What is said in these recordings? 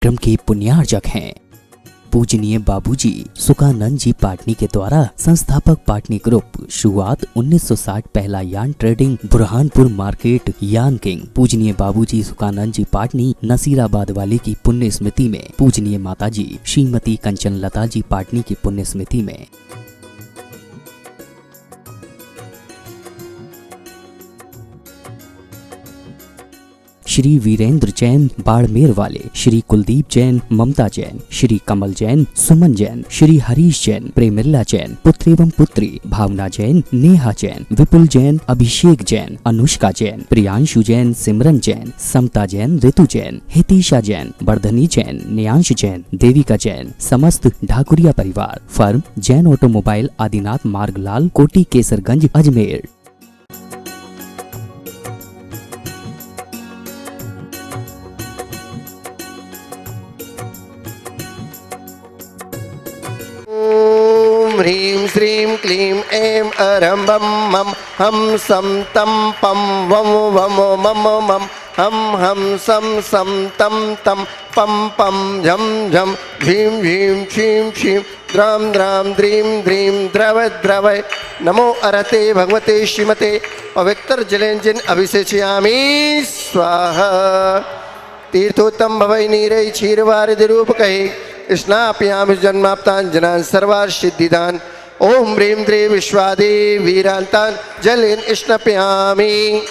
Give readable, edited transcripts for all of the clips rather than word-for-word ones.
क्रम के पुण्यार्जक हैं। पूजनीय बाबूजी सुखानंद जी पाटनी के द्वारा संस्थापक पाटनी ग्रुप, शुरुआत 1960, पहला यान ट्रेडिंग, बुरहानपुर मार्केट, यान किंग। पूजनीय बाबूजी सुखानंद जी पाटनी नसीराबाद वाले की पुण्य स्मृति में। पूजनीय माताजी श्रीमती कंचन लता जी पाटनी की पुण्य स्मृति में। श्री वीरेंद्र जैन बाड़मेर वाले, श्री कुलदीप जैन, ममता जैन, श्री कमल जैन, सुमन जैन, श्री हरीश जैन, प्रेमिल्ला जैन, पुत्र एवं पुत्री, भावना जैन, नेहा जैन, विपुल जैन, अभिषेक जैन, अनुष्का जैन, प्रियांशु जैन, सिमरन जैन, समता जैन, ऋतु जैन, हितिशा जैन, वर्धनी जैन, नियांश जैन, देविका जैन, समस्त ढाकुरिया परिवार, फर्म जैन ऑटोमोबाइल, आदिनाथ मार्ग, लाल कोटी, केसरगंज, अजमेर। ह्रीं श्रीं क्लीं ऐं अरं बं मं हं सं तं पं वं वं मम मं हं हं सं तं तं पं पं झं झं ह्रीं ह्रीं क्षीं क्षीं द्रां द्रां द्रीं द्रीं द्रव द्रव। नमो अरते भगवते श्रीमते पवित्र जलेंजिन अभिषेचयामि स्वाहा। तीर्थोत्तम भवै नीरै क्षीरवारिधिरूपकैः स्नापयामि जन्माप्ताञ्जनान् सर्वार्षिद्धिदान्। ओम ह्रीं द्रीं विश्वादे वीरान्तान् जलेन स्नापयामि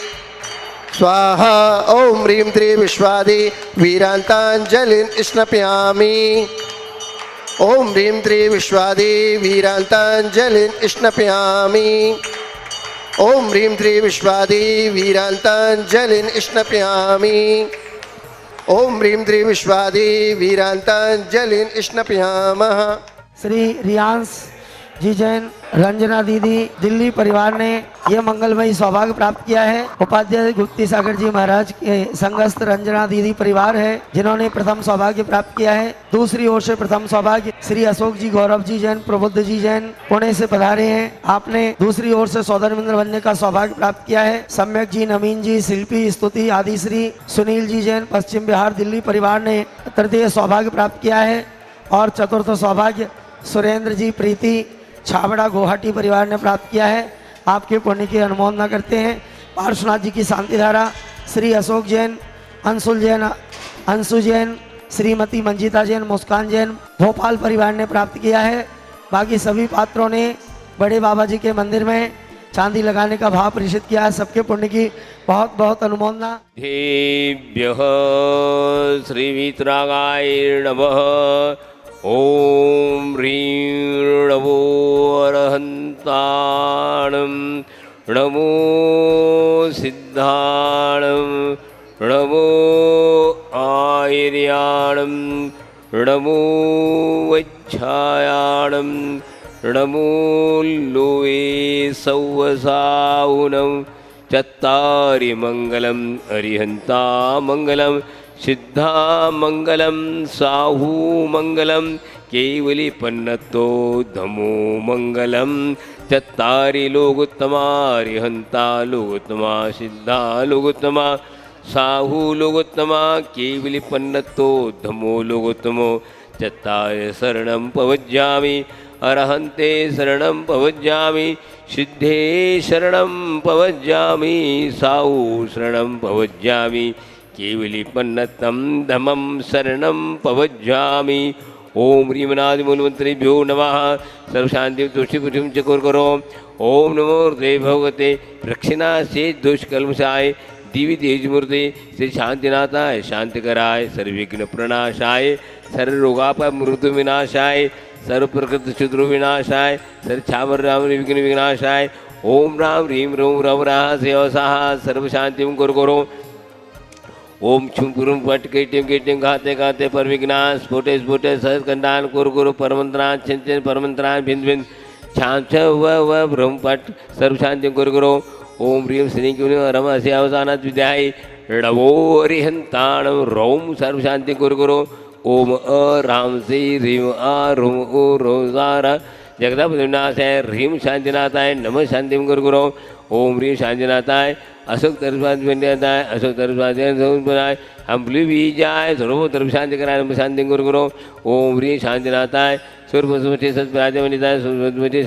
स्वाहा। ओम ह्रीं द्रीं विश्वादे वीरान्तान् जलेन स्नापयामि। ओम ह्रीं द्रीं विश्वादे वीरान्तान् जलेन स्नापयामि। ओम ह्रीं द्रीं विश्वादे वीरान्तान् जलेन स्नापयामि। ओम ह्रीं द्रीं विश्वादे वीरान्तान् जलेन स्नापयामः। श्री रियांश जी जैन, रंजना दीदी, दिल्ली परिवार ने यह मंगलमयी सौभाग्य प्राप्त किया है। उपाध्याय गुप्ती सागर जी महाराज के संगस्थ रंजना दीदी परिवार है जिन्होंने प्रथम सौभाग्य प्राप्त किया है। दूसरी ओर से प्रथम सौभाग्य श्री अशोक जी, गौरव जी जैन, प्रबुद्ध जी जैन पुणे से पधारे हैं। आपने दूसरी ओर से सौदर मित्र बनने का सौभाग्य प्राप्त किया है। सम्यक जी, नवीन जी, शिल्पी, स्तुति आदि श्री सुनील जी जैन, पश्चिम बिहार दिल्ली परिवार ने तृतीय सौभाग्य प्राप्त किया है। और चतुर्थ सौभाग्य सुरेंद्र जी, प्रीति, छाबड़ा गुवाहाटी परिवार ने प्राप्त किया है। आपके पुण्य की अनुमोदना करते हैं। पार्श्वनाथ जी की शांति धारा श्री अशोक जैन, अंशुल जैन, अंशु जैन, श्रीमती मंजिता जैन, मुस्कान जैन भोपाल परिवार ने प्राप्त किया है। बाकी सभी पात्रों ने बड़े बाबा जी के मंदिर में चांदी लगाने का भाव प्रेषित किया है। सबके पुण्य की बहुत बहुत अनुमोदना। देभ्यः श्री वीतरागाय नमः। ओम ह्रीं नमो अरहन्ताणं, नमो सिद्धाणं, नमो आयर्याणं, नमो वच्छायाणं, नमो लोये सौवसाउनं। चत्तारि मंगलम अरिहंता मंगलम, सिद्धा मंगलम, साहू मंगलम, केवली पन्नतो धमो मंगलम। चत्तारि लोकोत्तमा अरिहंता लोकोत्तमा, सिद्धा लोकोत्तमा, साहू लोकोत्तमा, केवली पन्नतो धमो लोकोत्तमो। चत्तारि शरणं पवज्यामि, अरहन्ते शरणं पवज्यामि, सिद्धे शरणं पवज्यामि, साहू शरणं पवज्यामि, केवली पन्नतं धमं शरणं पवज्यामि। ओम ह्रीमनादिमूलमन्त्रेभ्यो नमः। सर्वशान्तिं तुष्टिपुष्टिं चकुर्करो। ओम नमो हृदय भगवते प्रक्षिणाशे दुष्कल्मषाय दिव्य तेजमूर्ते श्री शांतिनाथाय, शांतिकराय, सर्वविघ्न प्रणाशाय, सर्वरोगाप मृत्यु विनाशाय, सर्व प्रकृति शुद्र विनाशाय, सर्व छावर राम विघ्न विनाशाय। ओम राम ह्रीं रूं रव राह सेवसाः सर्व शांतिं कुर्कुरो। ओम छुम पुरुम पट केटिम केटिम घाते घाते पर विघ्नाश स्फोटे स्फोटे सहज कंडान कुरु परमंत्रान चिंतन परमंत्रान भिंद भिंद छाम छ व ब्रह्म पट सर्व शांति कुरु। ओम ह्रीं श्री रम अस्य अवसानात् विद्याय णवो हरिहंताणं रौम सर्व शांति कुरु। ओम अ राम से ह्रीं आ रूम ओ रोजारा जगदापतिनाथाय ह्रीं शांतिनाथाय नमः शांतिं कुरु। ओम ह्रीं शांतिनाथाय अशोक तरफात आहे अशोक तरफात आहे हम ब्लू बीजाय सर्व तरफ शांती कराय शांती गुरु ओम ह्री शांतीनाथाय सूर्यपशुमती सत्प्राते वनिताय सूर्यपशुमती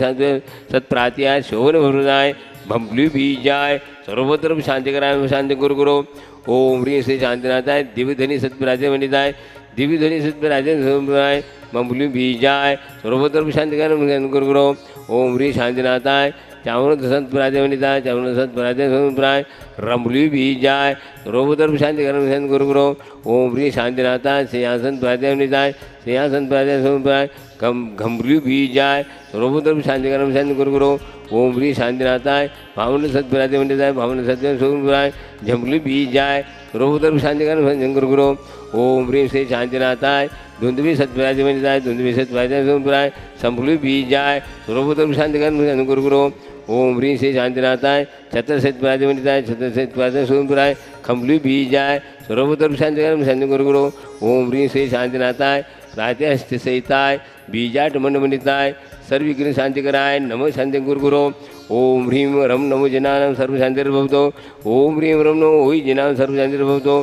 सत्प्रात्याय शोभन भरुदाय हम ब्लू बीजाय सर्व तरफ शांती कराय शांती गुरु ओम ह्री श्री शांतीनाथाय दिव्यधनी सत्प्राते वनिताय दिव्यधनी सत्प्राते सोमराय मम्बलू बीजाय सर्व तरफ शांती कराय गुरु ओम ह्री शांतीनाथाय चावण सत्प्राते वनिताय चावण सत्प्राते सोमराय रंबलू बीजाय सर्व तरफ शांती कराय गुरु ओम ह्री शांतीनाथाय सिंहासन प्राते वनिताय सिंहासन प्राते सोमराय घंबलू बीजाय सर्व तरफ शांती कराय गुरु ओम ह्री शांतीनाथाय भावन सत्प्राते वनिताय भावन सत्य सोमराय झंबलू बीजाय सर्व तरफ शांती कराय गुरु ओम ह्री श्री शांतीनाथाय धुंधवी सत्प्राते वनिताय धुंधवी सत्प्राते सोमराय संभलू बीजाय सर्व तरफ शांती कराय गुरु ओम ह्री श्री शांतीनाथाय छत्र सत्प्राते वनिताय छत्र सत्प्राते सोमराय खंबलू बीजाय सर्व तरफ शांती कराय गुरु ओम ह्री श्री शांतीनाथाय प्रात्यस्ति सहिताय बीजाट मंडमणिताय सर्विघ्न शांति कराय नमः शांति गुरु ओम ह्रीं रम नमो जनानां सर्व शांतिर्भवतो ओम ह्रीं रम नमो ओहि जनानां सर्व शांतिर्भवतो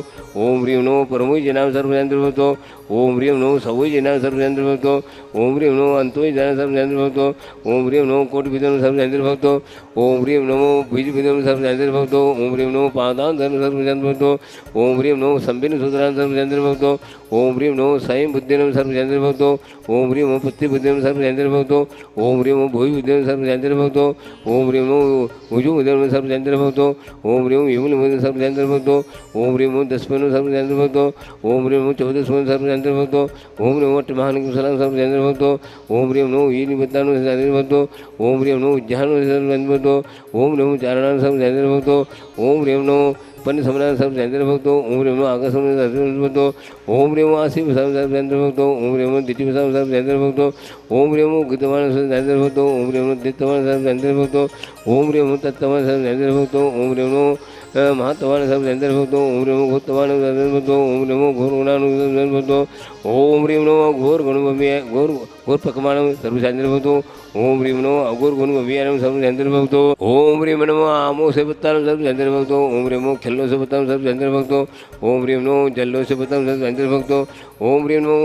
ओम ह्रीं नमो परमोहि जनानां सर्व शांतिर्भवतो ओम ह्रीं नमो सवोहि जनानां सर्व शांतिर्भवतो ओम ह्रीं नमो अन्तोहि जनानां सर्व शांतिर्भवतो ओम ह्रीं नमो कोटिविधं सर्व शांतिर्भवतो ओम ह्रीं नमो बीजविधं सर्व शांतिर्भवतो ओम ह्रीं नमो पादां सर्व शांतिर्भवतो ओम ह्रीं नमो संबिन सूत्रां सर्व शांतिर्भवतो ओम ह्रीं नमो स्वयं बुद्धिनं सर्व शांतिर्भवतो ओम ह्रीं नमो पत्तिबुद्धिं सर्व शांतिर्भवतो ओम ह्रीं नमो भोविबुद्धिं सर्व शांतिर्भवतो ओम ह्रीं नमो उजुबुद्धिं सर्व शांतिर्भवतो ओम ह्रीं नमो युगुलबुद्धिं सर्व शांतिर्भवतो ओम ह्रीं नमो दशमनं सर्व शांतिर्भवतो ओम ह्रीं नमो चौदशमनं सर्व शांतिर्भवतो ओम ह्रीं नमो अट्टमहानकुशलं सर्व शांतिर्भवतो ओम ह्रीं नमो ईनिबद्धानं शांतिर्भवतो ओम ह्रीं नमो उज्जहानं सर्व शांतिर्भवतो ओम नमो चारणानं सर्व शांतिर्भवतो ओम ह्रीं नमो पन्न समनानं सर्व शांतिर्भवतो ओम ह्रीं नमो आकाशमनं सर्व शांतिर्भवतो ओम ह्रीं नमो आसिफ सर्व शांतिर्भवतो ओम ह्रीं नमो दितिव सर्व शांतिर्भवतो ओम ह्रीं नमो गीतवानं सर्व शांतिर्भवतो ओम ह्रीं नमो दित्तवानं सर्व शांतिर्भवतो ओम ह्रीं नमो तत्तवानं सर्व शांतिर्भवतो ओम ह्रीं नमो महात्वानं सर्व शांतिर्भवतो ओम ह्रीं नमो घोत्तवानं सर्व शांतिर्भवतो ओम ह्रीं नमो घोरगुणानं सर्व शांतिर्भवतो ओम ह्रीं नमो घोर पकमानं सर्व शांतिर्भवतो ओम ह्रीं नमो अघोर गुणगम्यानं सर्व शांतिर्भवतो ओम ह्रीं नमो आमोसेपत्तानं सर्व शांतिर्भवतो ओम ह्रीं नमो खल्लोसेपत्तानं सर्व शांतिर्भवतो ओम ह्रीं नमो जल्लोसेपत्तानं सर्व शांतिर्भवतो ओम ह्रीं नमो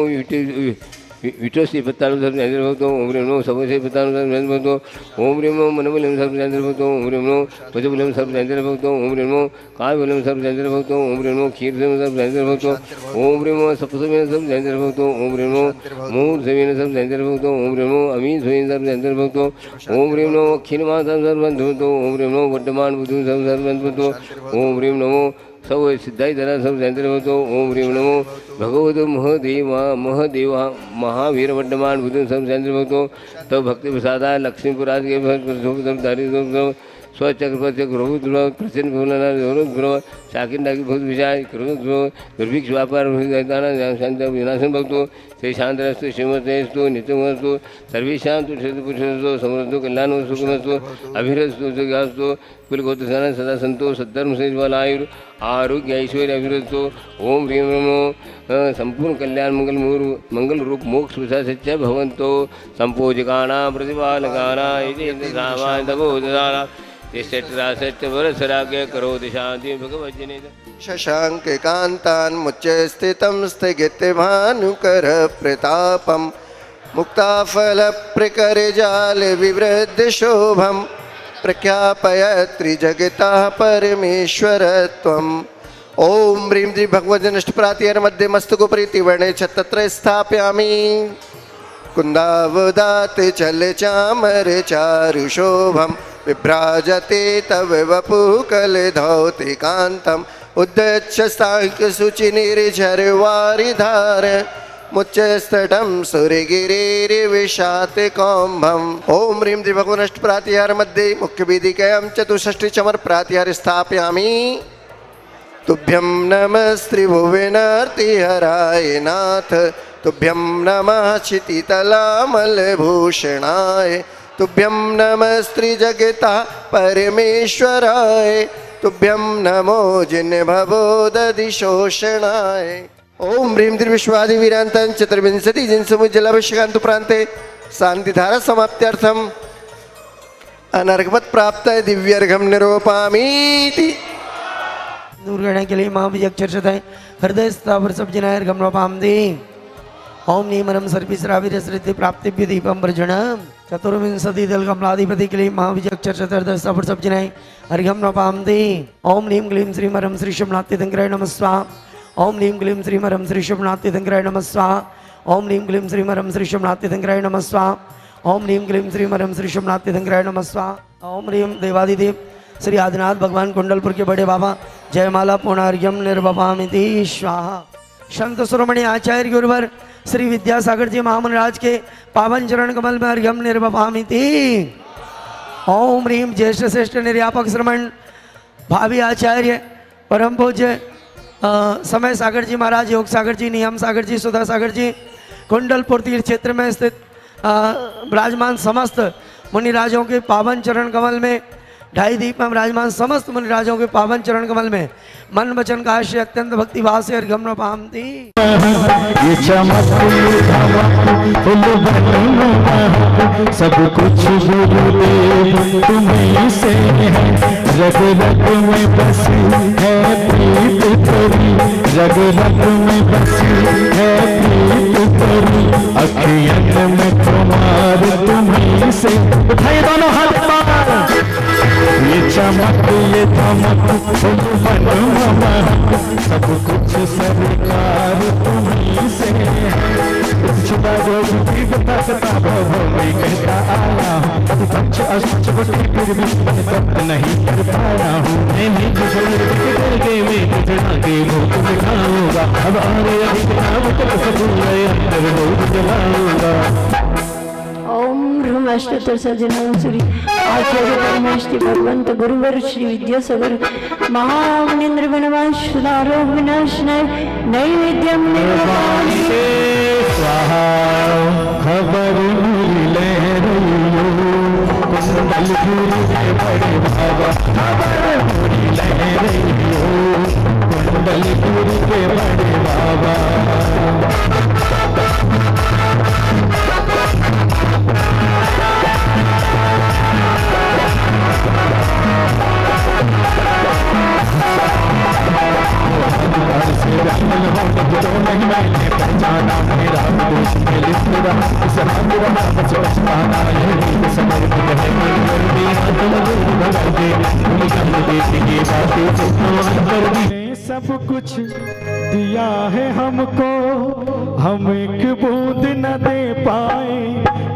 विटोसी पत्तानं सर्व शांतिर्भवतो ओम ह्रीं नमो सवसे पत्तानं सर्व शांतिर्भवतो ओम ह्रीं नमो मनबलं सर्व शांतिर्भवतो ओम ह्रीं नमो पशुबलं सर्व शांतिर्भवतो ओम ह्रीं नमो कालबलं सर्व शांतिर्भवतो ओम ह्रीं नमो क्षीरसेनं सर्व शांतिर्भवतो ओम ह्रीं नमो सप्तसेनं सर्व शांतिर्भवतो ओम ह्रीं नमो मूर्धसेनं सर्व शांतिर्भवतो ओम ह्रीं नमो अमीसेनं सर्व शांतिर्भवतो ओम ह्रीं नमो क्षीरमासं सर्व शांतिर्भवतो ओम ह्रीं नमो वर्धमान बुद्धं सर्व शांतिर्भवतो ओम ह्रीं नमो सौ सिद्धाई धरा सब शांतिर्भवतो ओम ह्रीं नमो भगवत महदेव महावीर वर्धमान बुद्धं सब शांतिर्भवतो तव भक्ति प्रसादा लक्ष्मीपुराज के धारी स्वचक्रपच ग्रह प्रसन्न भवना शाकिन डाकी भूत विषय दुर्भिक्ष व्यापार शांत विनाशन भक्तो श्री शांतरस्तु श्रीमतेस्तु नित्यमस्तु सर्वेशांतु पुरुषस्तु समृद्धो कल्याण सुखमस्तु अभिरस्तु सुखास्तु कुलगोत्रसाना सदा संतो सद्धर्म सहितवालायुर आरोग्य ऐश्वर्य अभिरस्तु ओम ह्रीं नमो संपूर्ण कल्याण मंगल रूप मोक्ष प्रसाद सच्चा भवंतो संपोजकाना प्रतिपालकाना सत्य करो शांति भगवज्जने शशांके कांतान् मुच्चे स्थितं स्थगिते भानुकर प्रतापं मुक्ताफल प्रकरजाल विवृद्ध शोभं प्रख्यापयत्रि जगतः परमेश्वरत्वम् ओम ह्रीं श्री भगवद्नष्टप्रातिहर मध्ये मस्तकोपरि त्रिवर्णे तत्र स्थापयामि कुन्दावदात चल चामर चारुशोभं विभ्राजते तव वपुकलधौतिकान्तम् उद्दच्य साङ्ख्यशुचिनिर्झरवारिधार मुच्चस्तटं सुरगिरिर्विशात कौम्भम् ओम ह्रीं श्री भगवद्नष्टप्रातिहार मध्ये मुख्यवेदिकायां चतुष्षष्टि चमर प्रातिहार स्थापयामि तुभ्यं नमः त्रिभुवनार्तिहराय नाथ तुभ्यं नमः क्षितितलामलभूषणाय तुभ्यं नमः स्त्रीजगता परमेश्वराय तुभ्यं नमो जिन्भवोदधिशोषणाय ओम ह्रीं त्रिविश्वादिवीरान्तं चतुर्विंशति जिनसमुज्जलाभिषेकान्तु प्रान्ते शान्तिधारा समाप्त्यर्थम् अनर्घवत् प्राप्त दिव्यर्घं निरूपयामीति दूर करने के लिए महाविजक्षरषताएं हृदय स्थावर सब जिनायर गमलोपाम दी ओम नीमरम सर्विश्राविर श्रुति प्राप्तिभ्य दीपम प्रजनम चतुर्विंशति दल कमलाधिपति के लिए महाविजक्षरषत हृदय स्थावर सब जिनाएं हरिगम नपाम दी ओम नीम क्लीम श्रीमरम श्री शुभनाथि तंकराय नमः स्वाहा ओम नीम क्लीम श्रीमरम श्री शुभनाथि तंकराय नमः स्वाहा ओम नीम क्लीम श्रीमरम श्री शुभनाथि तंकराय नमः स्वाहा ओम नीम क्लीम श्रीमरम श्री शुभनाथि तंकराय नमः स्वाहा ओम ह्रीम देवादिदेव श्री आदिनाथ भगवान कुंडलपुर के बड़े बाबा जयमाला पूर्णार्घ्यम निर्वपामिति स्वाहा। संत शिरोमणि आचार्य गुरुवर श्री विद्यासागर जी महामनराज के पावन चरण कमल में अर्घ्यम निर्वपामिति। ओम ह्रीम ज्येष्ठ श्रेष्ठ निर्यापक श्रमण भावी आचार्य परम पूज्य समय सागर जी महाराज, योग सागर जी, नियम सागर जी, सुधा सागर जी, कुंडलपुर तीर्थ क्षेत्र में स्थित विराजमान समस्त मुनिराजों के पावन चरण कमल में, ढाई दीप में विराजमान समस्त मुनिराजों के पावन चरण कमल में मन वचन काश्य अत्यंत भक्ति भाव से अर्घ्यम नपामि। ये चमक सब कुछ गुरुदेव तुम्हीं से है, रग रग में बसी है प्रीत तेरी, रग रग में बसी है प्रीत तेरी, अखियन में तुम्हार तुम्हीं से। उठाइए दोनों हाथ बाहर। ये चमक ये धमक सब कुछ सरकार तुम्हीं से है। छुपा जो भी बताता मैं कहता आया हूँ, पंच अष्ट फिर भी तब नहीं कर पाया हूँ। मैं करके मैं गुजरा के भूख दिखाऊंगा, अब आ रहे अंदर भूख जलाऊंगा। ओम ह्रूम अष्टोत्तर सज्जनम श्री आचार्य परमेष्टि भगवंत गुरुवर श्री विद्यासागर महामुनीन्द्र वनवास सुधारोग विनाशनाय नैवेद्यम निर्वाणि स्वाहा। खबर ले रही कुंडलपुर के बड़े बाबा, खबर ले रही कुंडलपुर के बड़े बाबा। नहीं मैंने पहचाना मेरा दोस्त में लिख रहा इस राम रहा बस पछताना ये समर्पित है मेरी तुम गुरु भगा दे तुम कम देती की बातें तो अंतर दी। सब कुछ दिया है हमको, हम एक बूंद न दे पाए,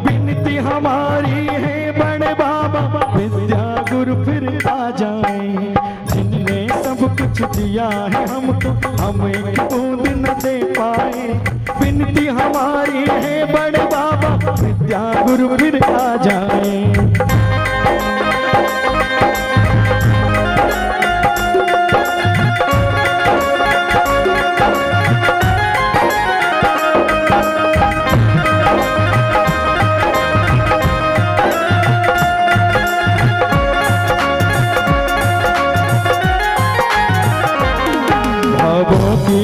विनती हमारी है बड़े बाबा विद्या गुरु फिर आ जाए। जिनने सब कुछ दिया है हमको, हम एक बूंद न दे पाए, विनती हमारी है बड़े बाबा विद्या गुरु फिर आ जाए।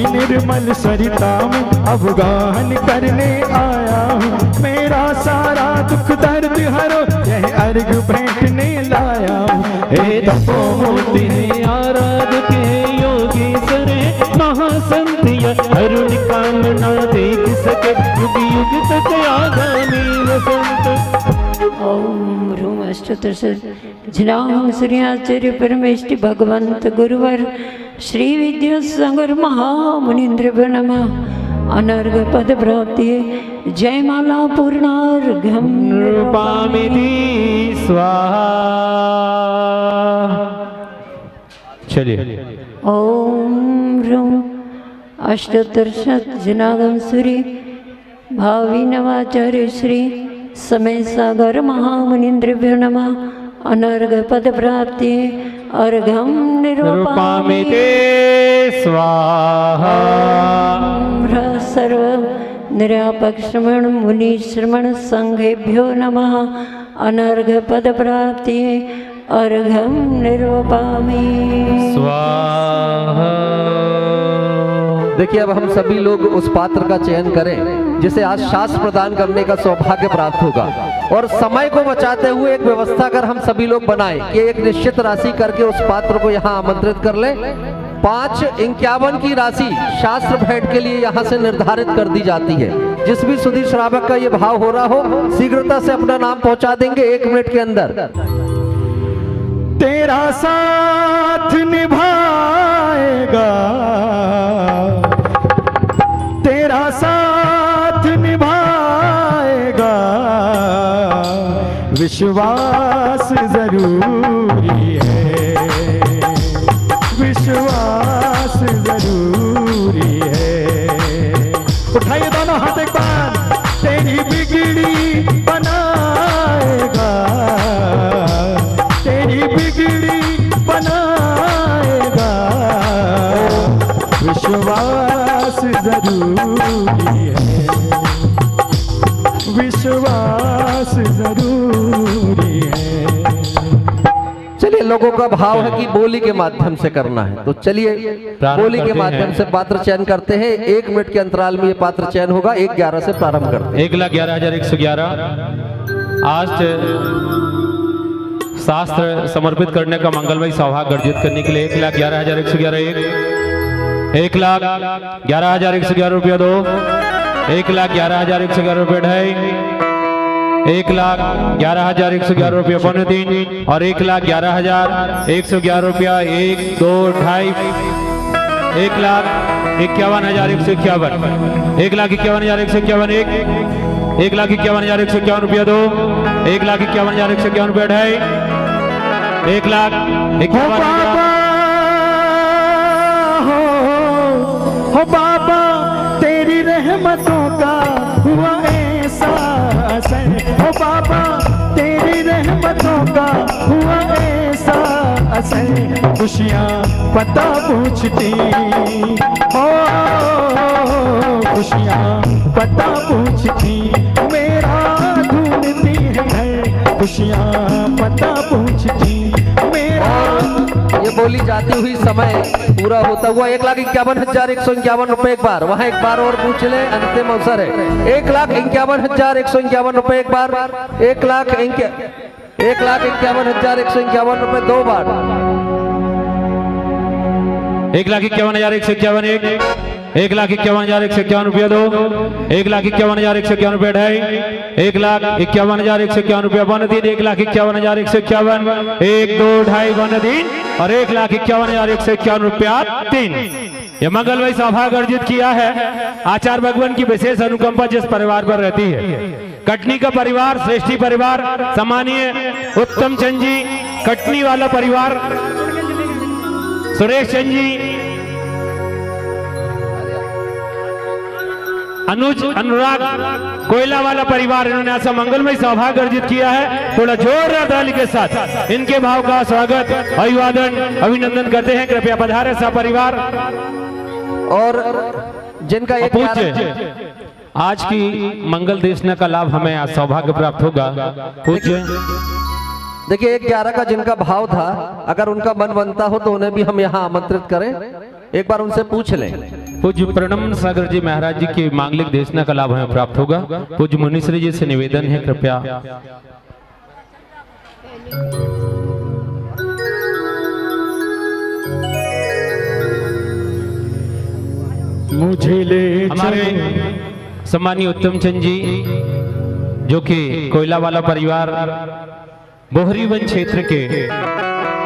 निर्मल सरिता में अवगाहन करने आया हूँ, मेरा सारा दुख दर्द हरो यह अर्घ भेंटने लाया हूँ। हे तपोमूर्ति आराध के योगी सरे महासंत अरुण कामना देख सके युग युग तक आगामी वसंत। ओम ह्रूम अष्टोत्तर सज्जनम श्री आचार्य परमेष्टि भगवंत गुरुवर श्री विद्यासागर महामुनीन्द्र नमः। अनर्घ पद प्राप्ति जयमाला पूर्णार्घ्यम निरूपामिति स्वाहा। चलिए ओम ह्रूम अष्टोत्तर सज्जनागम श्री भावी नवाचार्य श्री समय सागर महामुनीन्द्र नमः। अनर्घ पद प्राप्ति अर्घम निरूपामिति स्वाहा। सर्व निर्यापक श्रमण मुनि श्रमण संघेभ्यो नमः। अनर्घ पद प्राप्ति अर्घम निरूपामि स्वाहा। देखिए अब हम सभी लोग उस पात्र का चयन करें जिसे आज शास्त्र प्रदान करने का सौभाग्य प्राप्त होगा, और समय को बचाते हुए एक व्यवस्था कर हम सभी लोग बनाएं कि एक निश्चित राशि करके उस पात्र को यहाँ आमंत्रित कर लें 551 की राशि शास्त्र भेंट के लिए यहाँ से निर्धारित कर दी जाती है। जिस भी सुधीर श्रावक का ये भाव हो रहा हो, शीघ्रता से अपना नाम पहुंचा देंगे 1 मिनट के अंदर। तेरा साथ निभाएगा, तेरा साथ निभाएगा, विश्वास जरूरी है, विश्वास जरूरी है। उठाइए दोनों हाथ एक बार। तेरी बिगड़ी बनाएगा, तेरी बिगड़ी बनाएगा, विश्वास जरूरी है, विश्वास जरूरी है। चलिए, लोगों का भाव है कि बोली के माध्यम से करना है, तो चलिए बोली के माध्यम से पात्र चयन करते हैं। 1 मिनट के अंतराल में ये पात्र चयन होगा। 1-11 से प्रारंभ करते हैं। 1,11,111 आज शास्त्र समर्पित करने का मंगलमय सौभाग्य अर्जित करने के लिए 1,11,111 1,11,111 रुपया 2, 1,11,111 रुपये 2.5, 1,11,111 रुपया 3 और 1,11,111 रुपया 1, 2, 2.5, 1,51,151, 1,51,151 1,51,151 रुपया 2, 1,51,151 रुपया 2.5, 1,51,000। हो बाबा तेरी रहमतों का हुआ ऐसा असर, हो बाबा तेरी रहमतों का हुआ ऐसा असर, खुशियाँ पता पूछती, हो खुशियाँ पता पूछती, मेरा ढूंढती है, खुशियाँ पता पूछती मेरा। ये बोली जाती हुई समय पूरा होता हुआ 1,51,151 रुपए एक बार, वहां एक बार और पूछ ले, अंतिम अवसर है। 1,51,151 रुपए एक बार, 1,51,151 रुपए 2 बार, 1,51,151 1,51,151 रुपया 2, 1,51,151 रुपया 2.5, 1,51,151 रुपया 3, 1,51,151 1, 2, 2.5 3 और 1,51,151 रुपया 3। यह मंगलमय सौभाग्य अर्जित किया है आचार्य भगवान की विशेष अनुकंपा जिस परिवार पर रहती है। कटनी का परिवार, श्रेष्ठी परिवार, सम्मानीय उत्तम चंद जी, कटनी वाला परिवार, सुरेश चंद जी, अनुज अनुराग कोयला वाला परिवार, इन्होंने ऐसा मंगलमय सौभाग्य अर्जित किया है। थोड़ा जोरदार ताली के साथ इनके भाव का स्वागत, अभिवादन, अभिनंदन करते हैं। कृपया पधारे सा परिवार। और जिनका एक आज की मंगल देशना का लाभ हमें आज सौभाग्य प्राप्त होगा। पूज्य देखिए 1,11 का जिनका भाव था, अगर उनका मन बनता हो तो उन्हें भी हम यहाँ आमंत्रित करें, एक बार उनसे पूछ लें। पूज्य प्रणम सागर जी महाराज जी की मांगलिक देशना का लाभ हमें प्राप्त होगा। पूज्य मुनीश्री जी से निवेदन है, कृपया मुझे ले हमारे सम्मानीय उत्तम चंद जी जो कि कोयला वाला परिवार बोहरीवन क्षेत्र के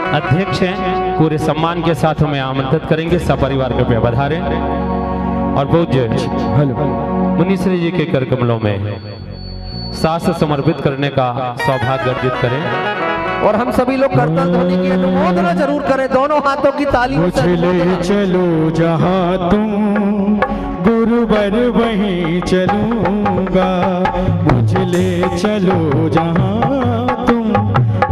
अध्यक्ष हैं, पूरे सम्मान के साथ हमें आमंत्रित करेंगे। सपरिवार कृपया पधारें और पूज्य मुनीश्री जी के कर कमलों में शास्त्र समर्पित करने का सौभाग्य अर्जित करें। और हम सभी लोग करतल ध्वनि की अनुमोदना जरूर करें, दोनों हाथों की ताली। मुझे ले चलो जहाँ तुम गुरुवर वहीं चलूंगा, मुझे ले चलो जहाँ तुम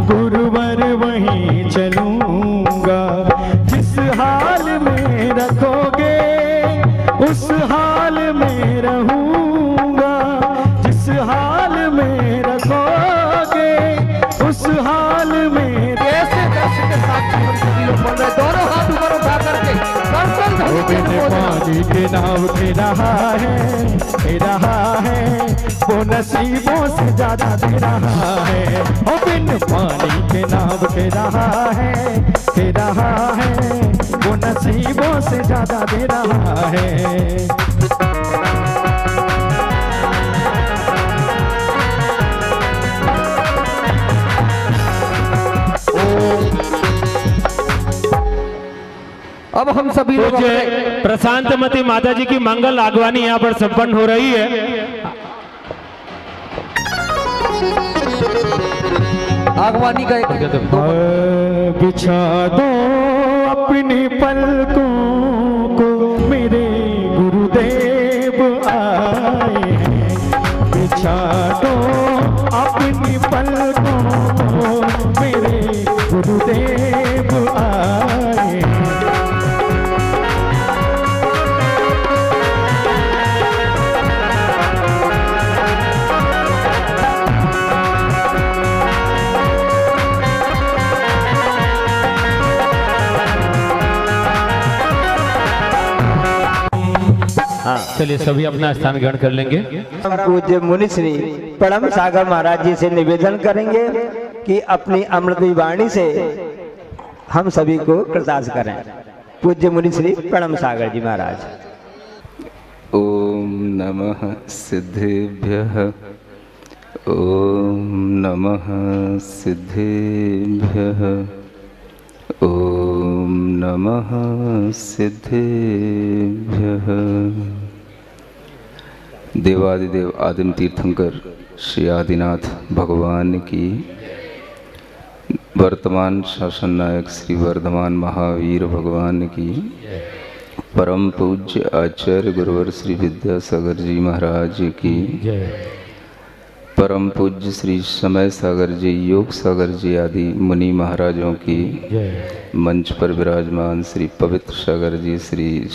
गुरुवर वहीं चलूंगा, जिस हाल में रखोगे उस हाल में रहूंगा, जिस हाल में रखोगे उस हाल में। कैसे दर्शक के साथ हम सभी लोग बोल रहे, दोनों हाथ ऊपर उठा करके करतल ध्वनि की अनुमोदना। पानी के नाव के रहा है वो नसीबों से ज्यादा दे रहा है, ओ बिन पानी के नाव के रहा है, दे रहा है, वो नसीबों से ज्यादा दे रहा है। अब हम सभी लोग प्रशांतमती माता जी की मंगल आगवानी यहाँ पर संपन्न हो रही है। आगवानी का एक बिछा दो अपनी पलकों को मेरे गुरुदेव आए हैं, बिछा दो अपनी पलकों को मेरे गुरुदेव आए हैं। चलिए सभी अपना स्थान ग्रहण कर लेंगे। हम पूज्य मुनि श्री परम सागर महाराज जी से निवेदन करेंगे कि अपनी अमृत वाणी से हम सभी को कृतार्थ करें। पूज्य मुनि श्री परम सागर जी महाराज। ओम नमः सिद्धेभ्यः, ओम नमः सिद्धेभ्यः, ओम नमः सिद्धेभ्यः। देवादिदेव आदिम तीर्थंकर श्री आदिनाथ भगवान की, वर्तमान शासन नायक श्री वर्धमान महावीर भगवान की, परम पूज्य आचार्य गुरुवर श्री विद्यासागर जी महाराज की, परम पूज्य श्री समय सागर जी, योग सागर जी आदि मुनि महाराजों की, मंच पर विराजमान श्री पवित्र सागर जी, श्री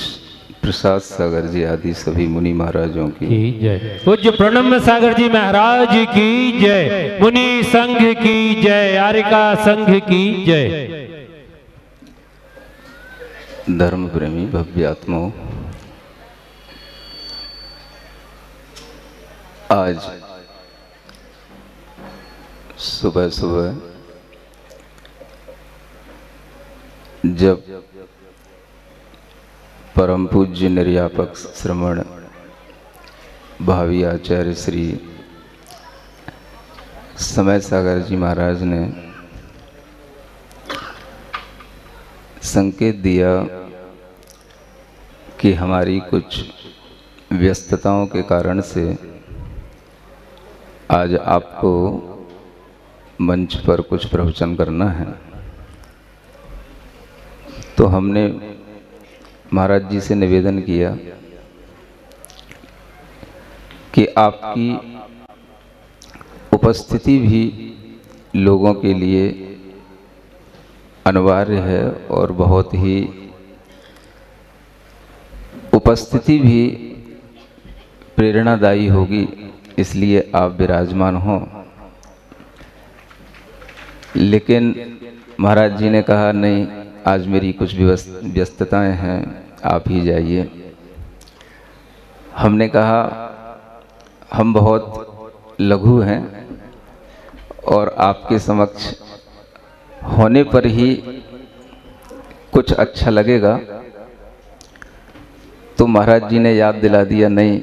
प्रसाद सागर जी आदि सभी मुनि महाराजों की जय। पूज्य प्रणम्य सागर जी महाराज की जय। मुनि संघ की जय। आरिका संघ की जय। धर्म प्रेमी भव्यात्माओं, आज सुबह सुबह जब परम पूज्य निर्यापक श्रमण भावी आचार्य श्री समय सागर जी महाराज ने संकेत दिया कि हमारी कुछ व्यस्तताओं के कारण से आज आपको मंच पर कुछ प्रवचन करना है, तो हमने महाराज जी से निवेदन किया कि आपकी उपस्थिति भी लोगों के लिए अनिवार्य है और बहुत ही उपस्थिति भी प्रेरणादायी होगी, इसलिए आप विराजमान हों। लेकिन महाराज जी ने कहा नहीं, आज मेरी कुछ व्यस्तताएं हैं, आप ही जाइए। हमने कहा हम बहुत लघु हैं और आपके समक्ष होने पर ही कुछ अच्छा लगेगा। तो महाराज जी ने याद दिला दिया, नहीं,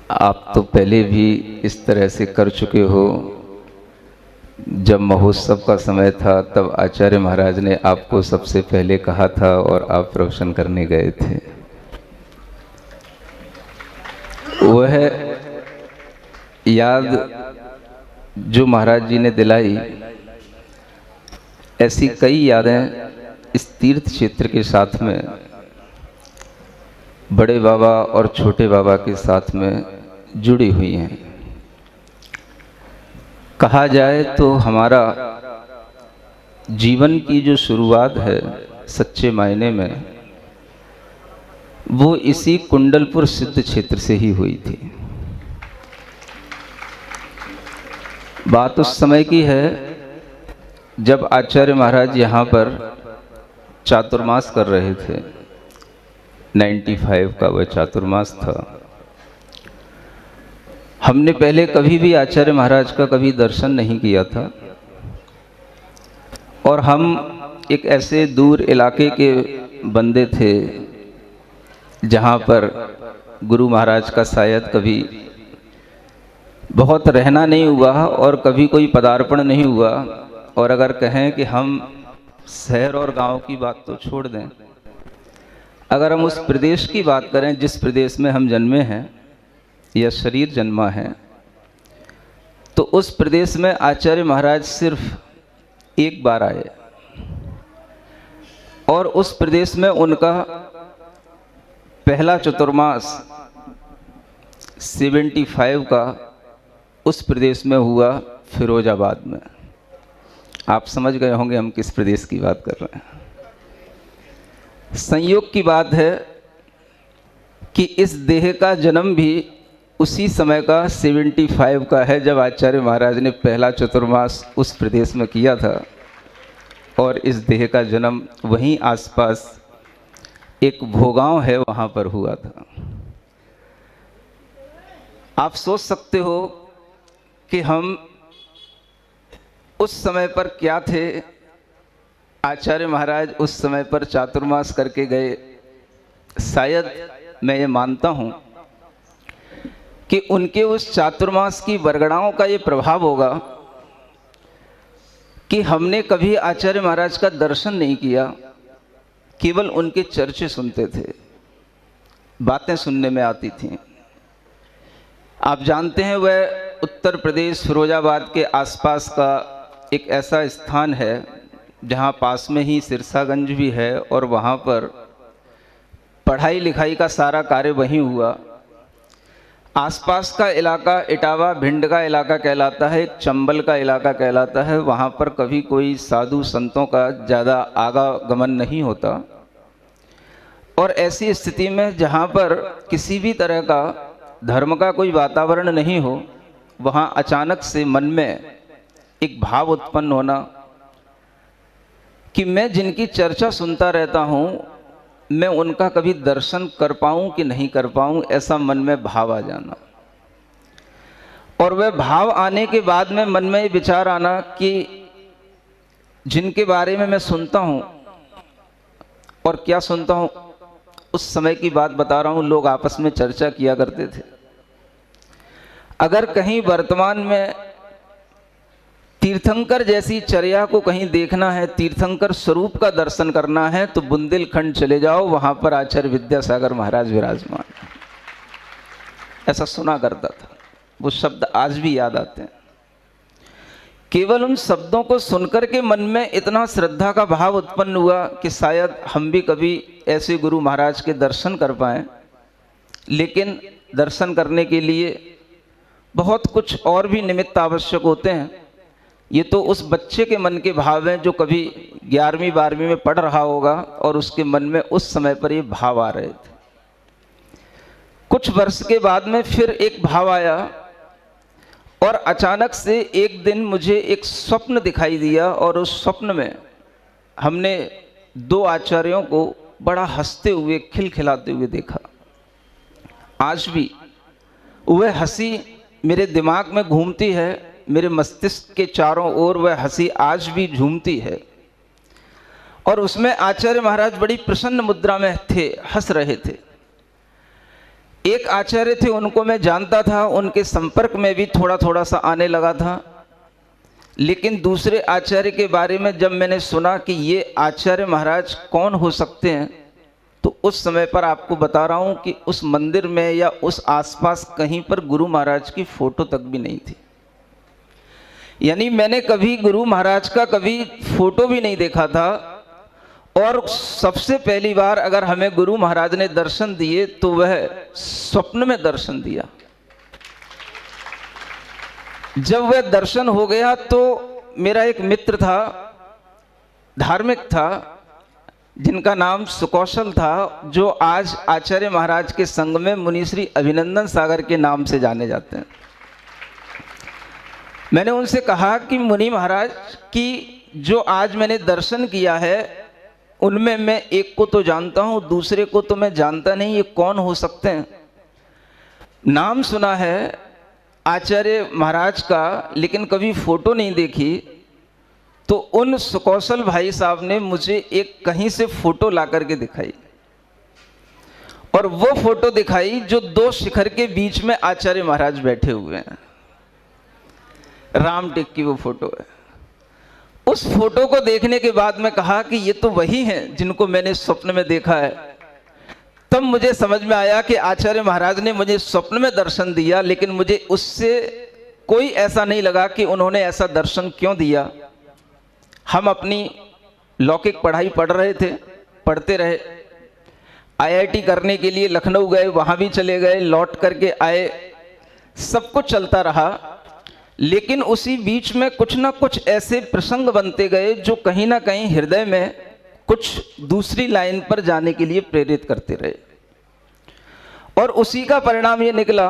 आप तो पहले भी इस तरह से कर चुके हो। जब महोत्सव का समय था तब आचार्य महाराज ने आपको सबसे पहले कहा था और आप प्रवचन करने गए थे। वह याद जो महाराज जी ने दिलाई, ऐसी कई यादें इस तीर्थ क्षेत्र के साथ में, बड़े बाबा और छोटे बाबा के साथ में जुड़ी हुई हैं। कहा जाए तो हमारा जीवन की जो शुरुआत है सच्चे मायने में, वो इसी कुंडलपुर सिद्ध क्षेत्र से ही हुई थी। बात उस समय की है जब आचार्य महाराज यहाँ पर चातुर्मास कर रहे थे। 95 का वह चातुर्मास था। हमने पहले कभी भी आचार्य महाराज का कभी दर्शन नहीं किया था, और हम एक ऐसे दूर इलाके के बंदे थे जहाँ पर गुरु महाराज का शायद कभी बहुत रहना नहीं हुआ और कभी कोई पदार्पण नहीं हुआ। और अगर कहें कि हम शहर और गांव की बात तो छोड़ दें, अगर हम उस प्रदेश की बात करें जिस प्रदेश में हम जन्मे हैं या शरीर जन्मा है, तो उस प्रदेश में आचार्य महाराज सिर्फ एक बार आए और उस प्रदेश में उनका पहला चतुर्मास 75 का उस प्रदेश में हुआ, फिरोजाबाद में। आप समझ गए होंगे हम किस प्रदेश की बात कर रहे हैं। संयोग की बात है कि इस देह का जन्म भी उसी समय का 75 का है जब आचार्य महाराज ने पहला चतुर्मास उस प्रदेश में किया था, और इस देह का जन्म वहीं आसपास एक भोगांव है वहाँ पर हुआ था। आप सोच सकते हो कि हम उस समय पर क्या थे। आचार्य महाराज उस समय पर चातुर्मास करके गए। शायद मैं ये मानता हूँ कि उनके उस चातुर्मास की वरगणाओं का ये प्रभाव होगा कि हमने कभी आचार्य महाराज का दर्शन नहीं किया, केवल उनके चर्चे सुनते थे, बातें सुनने में आती थीं। आप जानते हैं वह उत्तर प्रदेश फिरोजाबाद के आसपास का एक ऐसा स्थान है जहाँ पास में ही सिरसागंज भी है, और वहाँ पर पढ़ाई लिखाई का सारा कार्य वहीं हुआ। आसपास का इलाका इटावा भिंड का इलाका कहलाता है, एक चंबल का इलाका कहलाता है। वहाँ पर कभी कोई साधु संतों का ज़्यादा आवागमन नहीं होता, और ऐसी स्थिति में जहाँ पर किसी भी तरह का धर्म का कोई वातावरण नहीं हो, वहाँ अचानक से मन में एक भाव उत्पन्न होना कि मैं जिनकी चर्चा सुनता रहता हूँ, मैं उनका कभी दर्शन कर पाऊँ कि नहीं कर पाऊँ, ऐसा मन में भाव आ जाना। और वह भाव आने के बाद में मन में ये विचार आना कि जिनके बारे में मैं सुनता हूँ, और क्या सुनता हूँ, उस समय की बात बता रहा हूँ, लोग आपस में चर्चा किया करते थे। अगर कहीं वर्तमान में तीर्थंकर जैसी चर्या को कहीं देखना है, तीर्थंकर स्वरूप का दर्शन करना है, तो बुंदेलखंड चले जाओ, वहां पर आचार्य विद्यासागर महाराज विराजमान। ऐसा सुना करता था, वो शब्द आज भी याद आते हैं। केवल उन शब्दों को सुनकर के मन में इतना श्रद्धा का भाव उत्पन्न हुआ कि शायद हम भी कभी ऐसे गुरु महाराज के दर्शन कर पाएं। लेकिन दर्शन करने के लिए बहुत कुछ और भी निमित्त आवश्यक होते हैं। ये तो उस बच्चे के मन के भाव हैं जो कभी 11वीं 12वीं में पढ़ रहा होगा, और उसके मन में उस समय पर ये भाव आ रहे थे। कुछ वर्ष के बाद में फिर एक भाव आया, और अचानक से एक दिन मुझे एक स्वप्न दिखाई दिया, और उस स्वप्न में हमने 2 आचार्यों को बड़ा हंसते हुए खिलखिलाते हुए देखा। आज भी वह हंसी मेरे दिमाग में घूमती है, मेरे मस्तिष्क के चारों ओर वह हंसी आज भी झूमती है। और उसमें आचार्य महाराज बड़ी प्रसन्न मुद्रा में थे, हंस रहे थे। एक आचार्य थे, उनको मैं जानता था, उनके संपर्क में भी थोड़ा थोड़ा सा आने लगा था। लेकिन दूसरे आचार्य के बारे में जब मैंने सुना कि ये आचार्य महाराज कौन हो सकते हैं, तो उस समय पर आपको बता रहा हूँ कि उस मंदिर में या उस आसपास कहीं पर गुरु महाराज की फोटो तक भी नहीं थी। यानी मैंने कभी गुरु महाराज का कभी फोटो भी नहीं देखा था, और सबसे पहली बार अगर हमें गुरु महाराज ने दर्शन दिए तो वह स्वप्न में दर्शन दिया। जब वह दर्शन हो गया तो मेरा एक मित्र था, धार्मिक था, जिनका नाम सुकौशल था, जो आज आचार्य महाराज के संग में मुनिश्री अभिनंदन सागर के नाम से जाने जाते हैं। मैंने उनसे कहा कि मुनि महाराज की जो आज मैंने दर्शन किया है, उनमें मैं एक को तो जानता हूँ, दूसरे को तो मैं जानता नहीं, ये कौन हो सकते हैं? नाम सुना है, आचार्य महाराज का लेकिन कभी फोटो नहीं देखी, तो उन सुकौशल भाई साहब ने मुझे एक कहीं से फोटो ला करके दिखाई, और वो फोटो दिखाई जो दो शिखर के बीच में आचार्य महाराज बैठे हुए हैं। रामटेक की वो फोटो है। उस फोटो को देखने के बाद मैं कहा कि ये तो वही हैं जिनको मैंने स्वप्न में देखा है। तब मुझे समझ में आया कि आचार्य महाराज ने मुझे स्वप्न में दर्शन दिया, लेकिन मुझे उससे कोई ऐसा नहीं लगा कि उन्होंने ऐसा दर्शन क्यों दिया। हम अपनी लौकिक पढ़ाई पढ़ रहे थे, पढ़ते रहे, IIT करने के लिए लखनऊ गए, वहाँ भी चले गए, लौट करके आए, सब कुछ चलता रहा। लेकिन उसी बीच में कुछ ना कुछ ऐसे प्रसंग बनते गए जो कहीं ना कहीं हृदय में कुछ दूसरी लाइन पर जाने के लिए प्रेरित करते रहे। और उसी का परिणाम ये निकला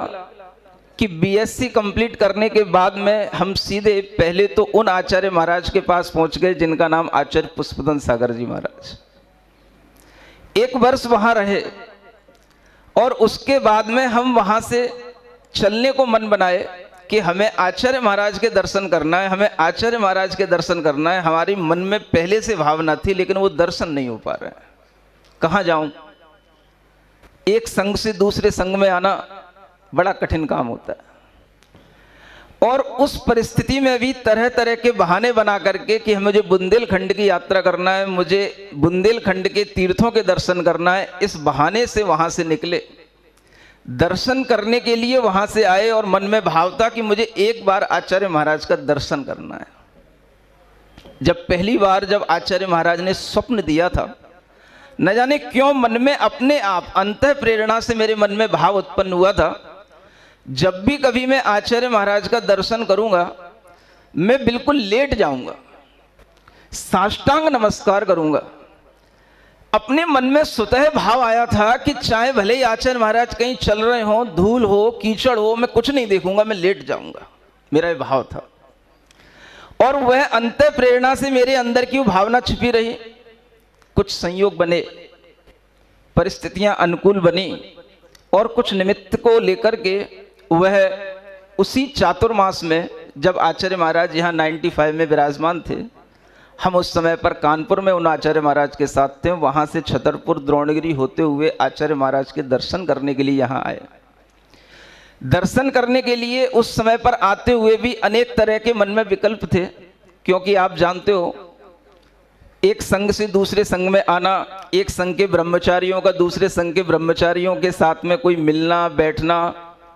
कि BSc कंप्लीट करने के बाद में हम सीधे पहले तो उन आचार्य महाराज के पास पहुंच गए जिनका नाम आचार्य पुष्पदन सागर जी महाराज। 1 वर्ष वहां रहे, और उसके बाद में हम वहां से चलने को मन बनाए कि हमें आचार्य महाराज के दर्शन करना है, हमें आचार्य महाराज के दर्शन करना है। हमारी मन में पहले से भावना थी, लेकिन वो दर्शन नहीं हो पा रहे हैं। कहाँ जाऊं? एक संघ से दूसरे संघ में आना बड़ा कठिन काम होता है। और उस परिस्थिति में भी तरह तरह के बहाने बना करके कि मुझे बुंदेलखंड की यात्रा करना है, मुझे बुंदेलखंड के तीर्थों के दर्शन करना है, इस बहाने से वहां से निकले, दर्शन करने के लिए वहां से आए, और मन में भाव था कि मुझे एक बार आचार्य महाराज का दर्शन करना है। जब पहली बार जब आचार्य महाराज ने स्वप्न दिया था, न जाने क्यों मन में अपने आप अंतः प्रेरणा से मेरे मन में भाव उत्पन्न हुआ था, जब भी कभी मैं आचार्य महाराज का दर्शन करूंगा, मैं बिल्कुल लेट जाऊंगा, साष्टांग नमस्कार करूंगा। अपने मन में स्वतः भाव आया था कि चाहे भले ही आचार्य महाराज कहीं चल रहे हो, धूल हो, कीचड़ हो, मैं कुछ नहीं देखूंगा, मैं लेट जाऊंगा। मेरा ये भाव था, और वह अंतः प्रेरणा से मेरे अंदर की भावना छिपी रही। कुछ संयोग बने, परिस्थितियां अनुकूल बनी, और कुछ निमित्त को लेकर के वह उसी चातुर्मास में, जब आचार्य महाराज यहाँ 95 में विराजमान थे, हम उस समय पर कानपुर में उन आचार्य महाराज के साथ थे। वहाँ से छतरपुर द्रोणगिरी होते हुए आचार्य महाराज के दर्शन करने के लिए यहाँ आए। दर्शन करने के लिए उस समय पर आते हुए भी अनेक तरह के मन में विकल्प थे, क्योंकि आप जानते हो, एक संघ से दूसरे संघ में आना, एक संघ के ब्रह्मचारियों का दूसरे संघ के ब्रह्मचारियों के साथ में कोई मिलना बैठना।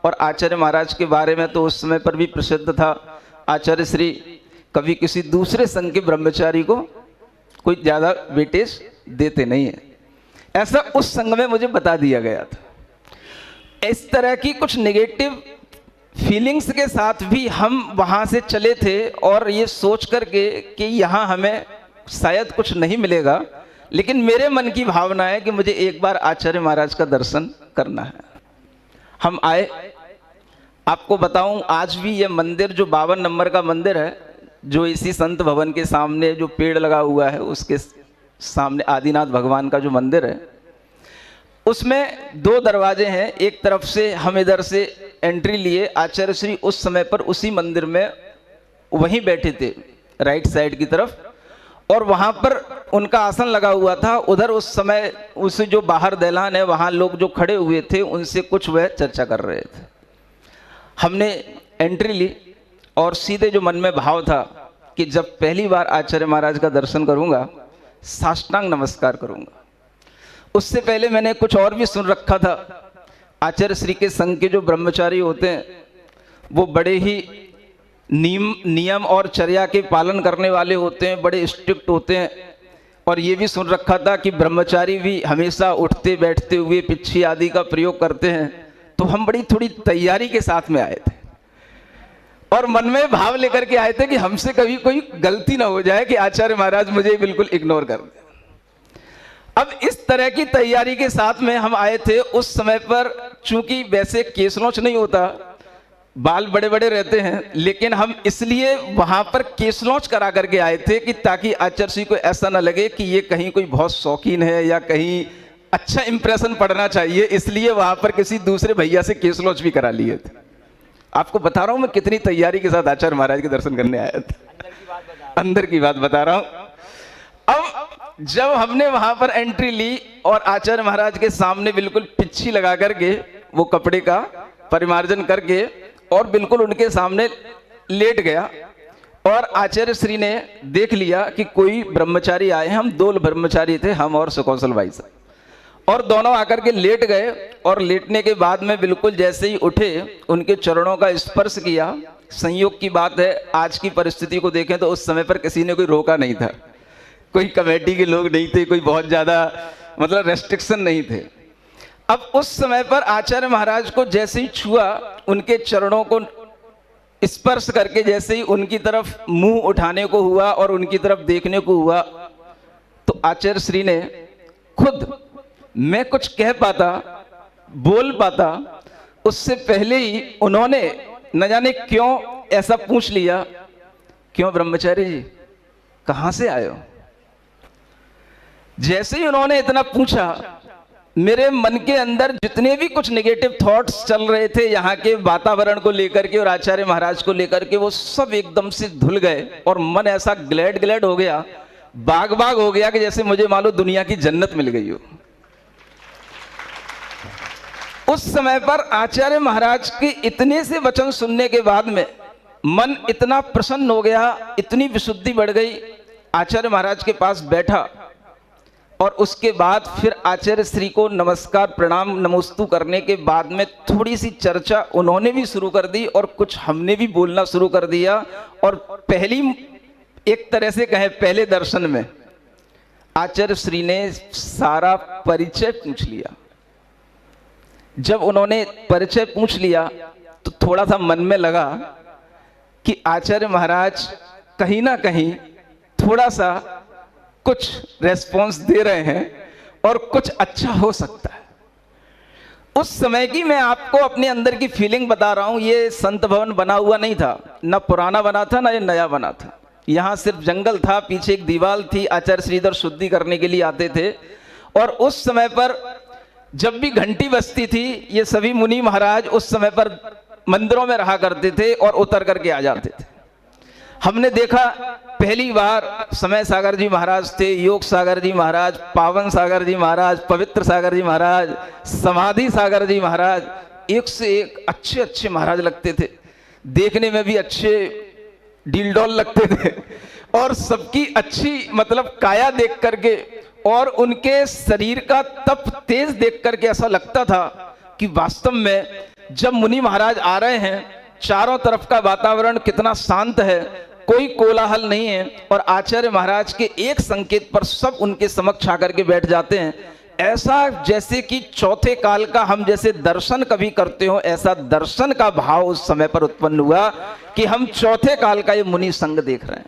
और आचार्य महाराज के बारे में तो उस समय पर भी प्रसिद्ध था, आचार्य श्री कभी किसी दूसरे संघ के ब्रह्मचारी को कोई ज़्यादा वेटेज देते नहीं है, ऐसा उस संघ में मुझे बता दिया गया था। इस तरह की कुछ नेगेटिव फीलिंग्स के साथ भी हम वहाँ से चले थे, और ये सोच करके कि यहाँ हमें शायद कुछ नहीं मिलेगा, लेकिन मेरे मन की भावना है कि मुझे एक बार आचार्य महाराज का दर्शन करना है। हम आए। आपको बताऊं, आज भी ये मंदिर जो 52 नंबर का मंदिर है, जो इसी संत भवन के सामने जो पेड़ लगा हुआ है, उसके सामने आदिनाथ भगवान का जो मंदिर है, उसमें 2 दरवाजे हैं। एक तरफ से हम इधर से एंट्री लिए, आचार्य श्री उस समय पर उसी मंदिर में वहीं बैठे थे राइट साइड की तरफ, और वहाँ पर उनका आसन लगा हुआ था। उधर उस समय उस जो बाहर दैलान है, वहाँ लोग जो खड़े हुए थे, उनसे कुछ वह चर्चा कर रहे थे। हमने एंट्री ली, और सीधे जो मन में भाव था कि जब पहली बार आचार्य महाराज का दर्शन करूंगा, साष्टांग नमस्कार करूंगा। उससे पहले मैंने कुछ और भी सुन रखा था। आचार्य श्री के संघ के जो ब्रह्मचारी होते हैं, वो बड़े ही नियम और चर्या के पालन करने वाले होते हैं, बड़े स्ट्रिक्ट होते हैं। और ये भी सुन रखा था कि ब्रह्मचारी भी हमेशा उठते बैठते हुए पिच्छी आदि का प्रयोग करते हैं। तो हम बड़ी थोड़ी तैयारी के साथ में आए थे, और मन में भाव लेकर के आए थे कि हमसे कभी कोई गलती ना हो जाए कि आचार्य महाराज मुझे बिल्कुल इग्नोर कर दें। अब इस तरह की तैयारी के साथ में हम आए थे। उस समय पर चूंकि वैसे केस नोच नहीं होता, बाल बड़े बड़े रहते हैं, लेकिन हम इसलिए वहां पर केस लॉन्च करा करके आए थे कि ताकि आचार्य श्री को ऐसा ना लगे कि ये कहीं कोई बहुत शौकीन है या कहीं अच्छा इंप्रेशन पड़ना चाहिए, इसलिए वहां पर किसी दूसरे भैया से केस लॉन्च भी करा लिए थे। आपको बता रहा हूं मैं कितनी तैयारी के साथ आचार्य महाराज के दर्शन करने आया था। अंदर की बात बता रहा हूं। अब जब हमने वहां पर एंट्री ली और आचार्य महाराज के सामने बिल्कुल पिच्छी लगा करके वो कपड़े का परिमार्जन करके और बिल्कुल उनके सामने लेट गया और आचार्य श्री ने देख लिया कि कोई ब्रह्मचारी आए हैं। हम 2 ब्रह्मचारी थे, हम और सुकौशल भाई साहब, और दोनों आकर के लेट गए और लेटने के बाद में बिल्कुल जैसे ही उठे उनके चरणों का स्पर्श किया। संयोग की बात है, आज की परिस्थिति को देखें तो उस समय पर किसी ने कोई रोका नहीं था, कोई कमेटी के लोग नहीं थे, कोई बहुत ज्यादा मतलब रेस्ट्रिक्शन नहीं थे। अब उस समय पर आचार्य महाराज को जैसे ही छुआ, उनके चरणों को स्पर्श करके जैसे ही उनकी तरफ मुंह उठाने को हुआ और उनकी तरफ देखने को हुआ, तो आचार्य श्री ने खुद, मैं कुछ कह पाता, बोल पाता, उससे पहले ही उन्होंने न जाने क्यों ऐसा पूछ लिया, क्यों ब्रह्मचारी जी कहां से आए हो? जैसे ही उन्होंने इतना पूछा, मेरे मन के अंदर जितने भी कुछ नेगेटिव थॉट्स चल रहे थे यहाँ के वातावरण को लेकर के और आचार्य महाराज को लेकर के, वो सब एकदम से धुल गए और मन ऐसा ग्लैड हो गया, बाग हो गया कि जैसे मुझे मालूम दुनिया की जन्नत मिल गई हो। उस समय पर आचार्य महाराज के इतने से वचन सुनने के बाद में मन इतना प्रसन्न हो गया, इतनी विशुद्धि बढ़ गई। आचार्य महाराज के पास बैठा और उसके बाद फिर आचार्य श्री को नमस्कार प्रणाम नमोस्तु करने के बाद में थोड़ी सी चर्चा उन्होंने भी शुरू कर दी और कुछ हमने भी बोलना शुरू कर दिया। और पहली, एक तरह से कहें पहले दर्शन में आचार्य श्री ने सारा परिचय पूछ लिया। जब उन्होंने परिचय पूछ लिया तो थोड़ा सा मन में लगा कि आचार्य महाराज कहीं ना कहीं थोड़ा सा कुछ रेस्पॉन्स दे रहे हैं और कुछ अच्छा हो सकता है। उस समय की मैं आपको अपने अंदर की फीलिंग बता रहा हूं। ये संत भवन बना हुआ नहीं था, ना पुराना बना था ना ये नया बना था। यहां सिर्फ जंगल था, पीछे एक दीवार थी, आचार्य श्रीधर शुद्धि करने के लिए आते थे। और उस समय पर जब भी घंटी बजती थी, ये सभी मुनि महाराज उस समय पर मंदिरों में रहा करते थे और उतर करके आ जाते थे। हमने देखा पहली बार समय सागर जी महाराज थे, योग सागर जी महाराज, पावन सागर जी महाराज, पवित्र सागर जी महाराज, समाधि सागर जी महाराज, एक से एक अच्छे अच्छे महाराज लगते थे, देखने में भी अच्छे डीलडॉल लगते थे और सबकी अच्छी मतलब काया देख करके और उनके शरीर का तप तेज देख करके ऐसा लगता था कि वास्तव में जब मुनि महाराज आ रहे हैं, चारों तरफ का वातावरण कितना शांत है, कोई कोलाहल नहीं है और आचार्य महाराज के एक संकेत पर सब उनके समक्ष आकर के बैठ जाते हैं। ऐसा जैसे कि चौथे काल का हम जैसे दर्शन कभी करते हो, ऐसा दर्शन का भाव उस समय पर उत्पन्न हुआ कि हम चौथे काल का ये मुनि संग देख रहे हैं।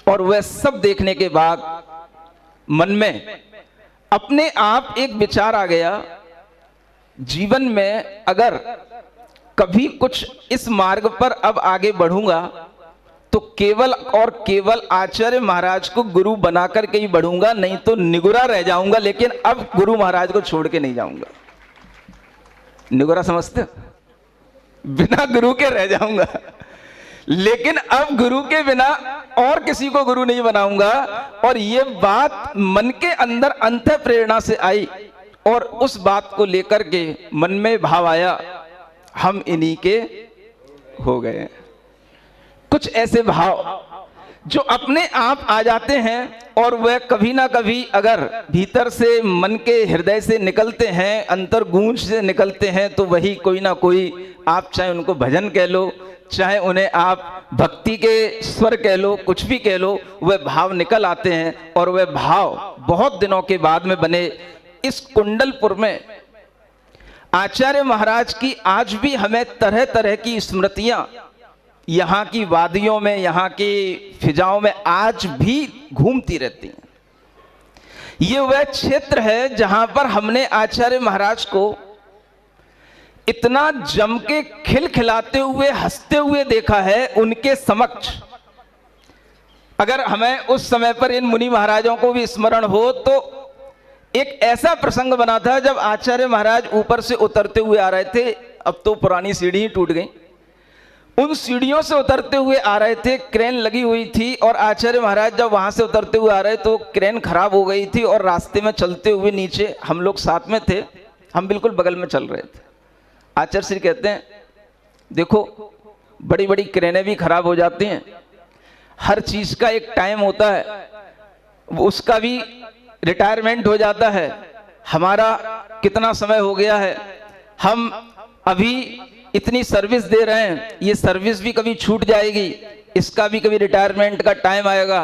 और वह सब देखने के बाद मन में अपने आप एक विचार आ गया, जीवन में अगर कभी कुछ इस मार्ग पर अब आगे बढ़ूंगा तो केवल और केवल आचार्य महाराज को गुरु बना करके ही बढ़ूंगा, नहीं तो निगुरा रह जाऊंगा। लेकिन अब गुरु महाराज को छोड़ के नहीं जाऊंगा। निगुरा समझते, बिना गुरु के रह जाऊंगा, लेकिन अब गुरु के बिना और किसी को गुरु नहीं बनाऊंगा। और ये बात मन के अंदर अंतः प्रेरणा से आई और उस बात को लेकर के मन में भाव आया, हम इन्हीं के हो गए। कुछ ऐसे भाव जो अपने आप आ जाते हैं और वह कभी ना कभी अगर भीतर से मन के हृदय से निकलते हैं, अंतर गूंज से निकलते हैं, तो वही कोई ना कोई, आप चाहे उनको भजन कह लो, चाहे उन्हें आप भक्ति के स्वर कह लो, कुछ भी कह लो, वह भाव निकल आते हैं। और वह भाव बहुत दिनों के बाद में बने। इस कुंडलपुर में आचार्य महाराज की आज भी हमें तरह तरह की स्मृतियां यहाँ की वादियों में, यहाँ की फिजाओं में आज भी घूमती रहती हैं। ये वह क्षेत्र है जहां पर हमने आचार्य महाराज को इतना जम के खिलखिलाते हुए, हंसते हुए देखा है उनके समक्ष। अगर हमें उस समय पर इन मुनि महाराजों को भी स्मरण हो तो एक ऐसा प्रसंग बना था जब आचार्य महाराज ऊपर से उतरते हुए आ रहे थे। अब तो पुरानी सीढ़ी ही टूट गई। उन सीढ़ियों से उतरते हुए आ रहे थे, क्रेन लगी हुई थी और आचार्य महाराज जब वहाँ से उतरते हुए आ रहे तो क्रेन खराब हो गई थी और रास्ते में चलते हुए नीचे हम लोग साथ में थे, हम बिल्कुल बगल में चल रहे थे। आचार्य श्री कहते हैं देखो बड़ी बड़ी क्रेनें भी खराब हो जाती हैं, हर चीज़ का एक टाइम होता है, उसका भी रिटायरमेंट हो जाता है। हमारा कितना समय हो गया है, हम अभी इतनी सर्विस दे रहे हैं, ये सर्विस भी कभी छूट जाएगी, इसका भी कभी रिटायरमेंट का टाइम आएगा।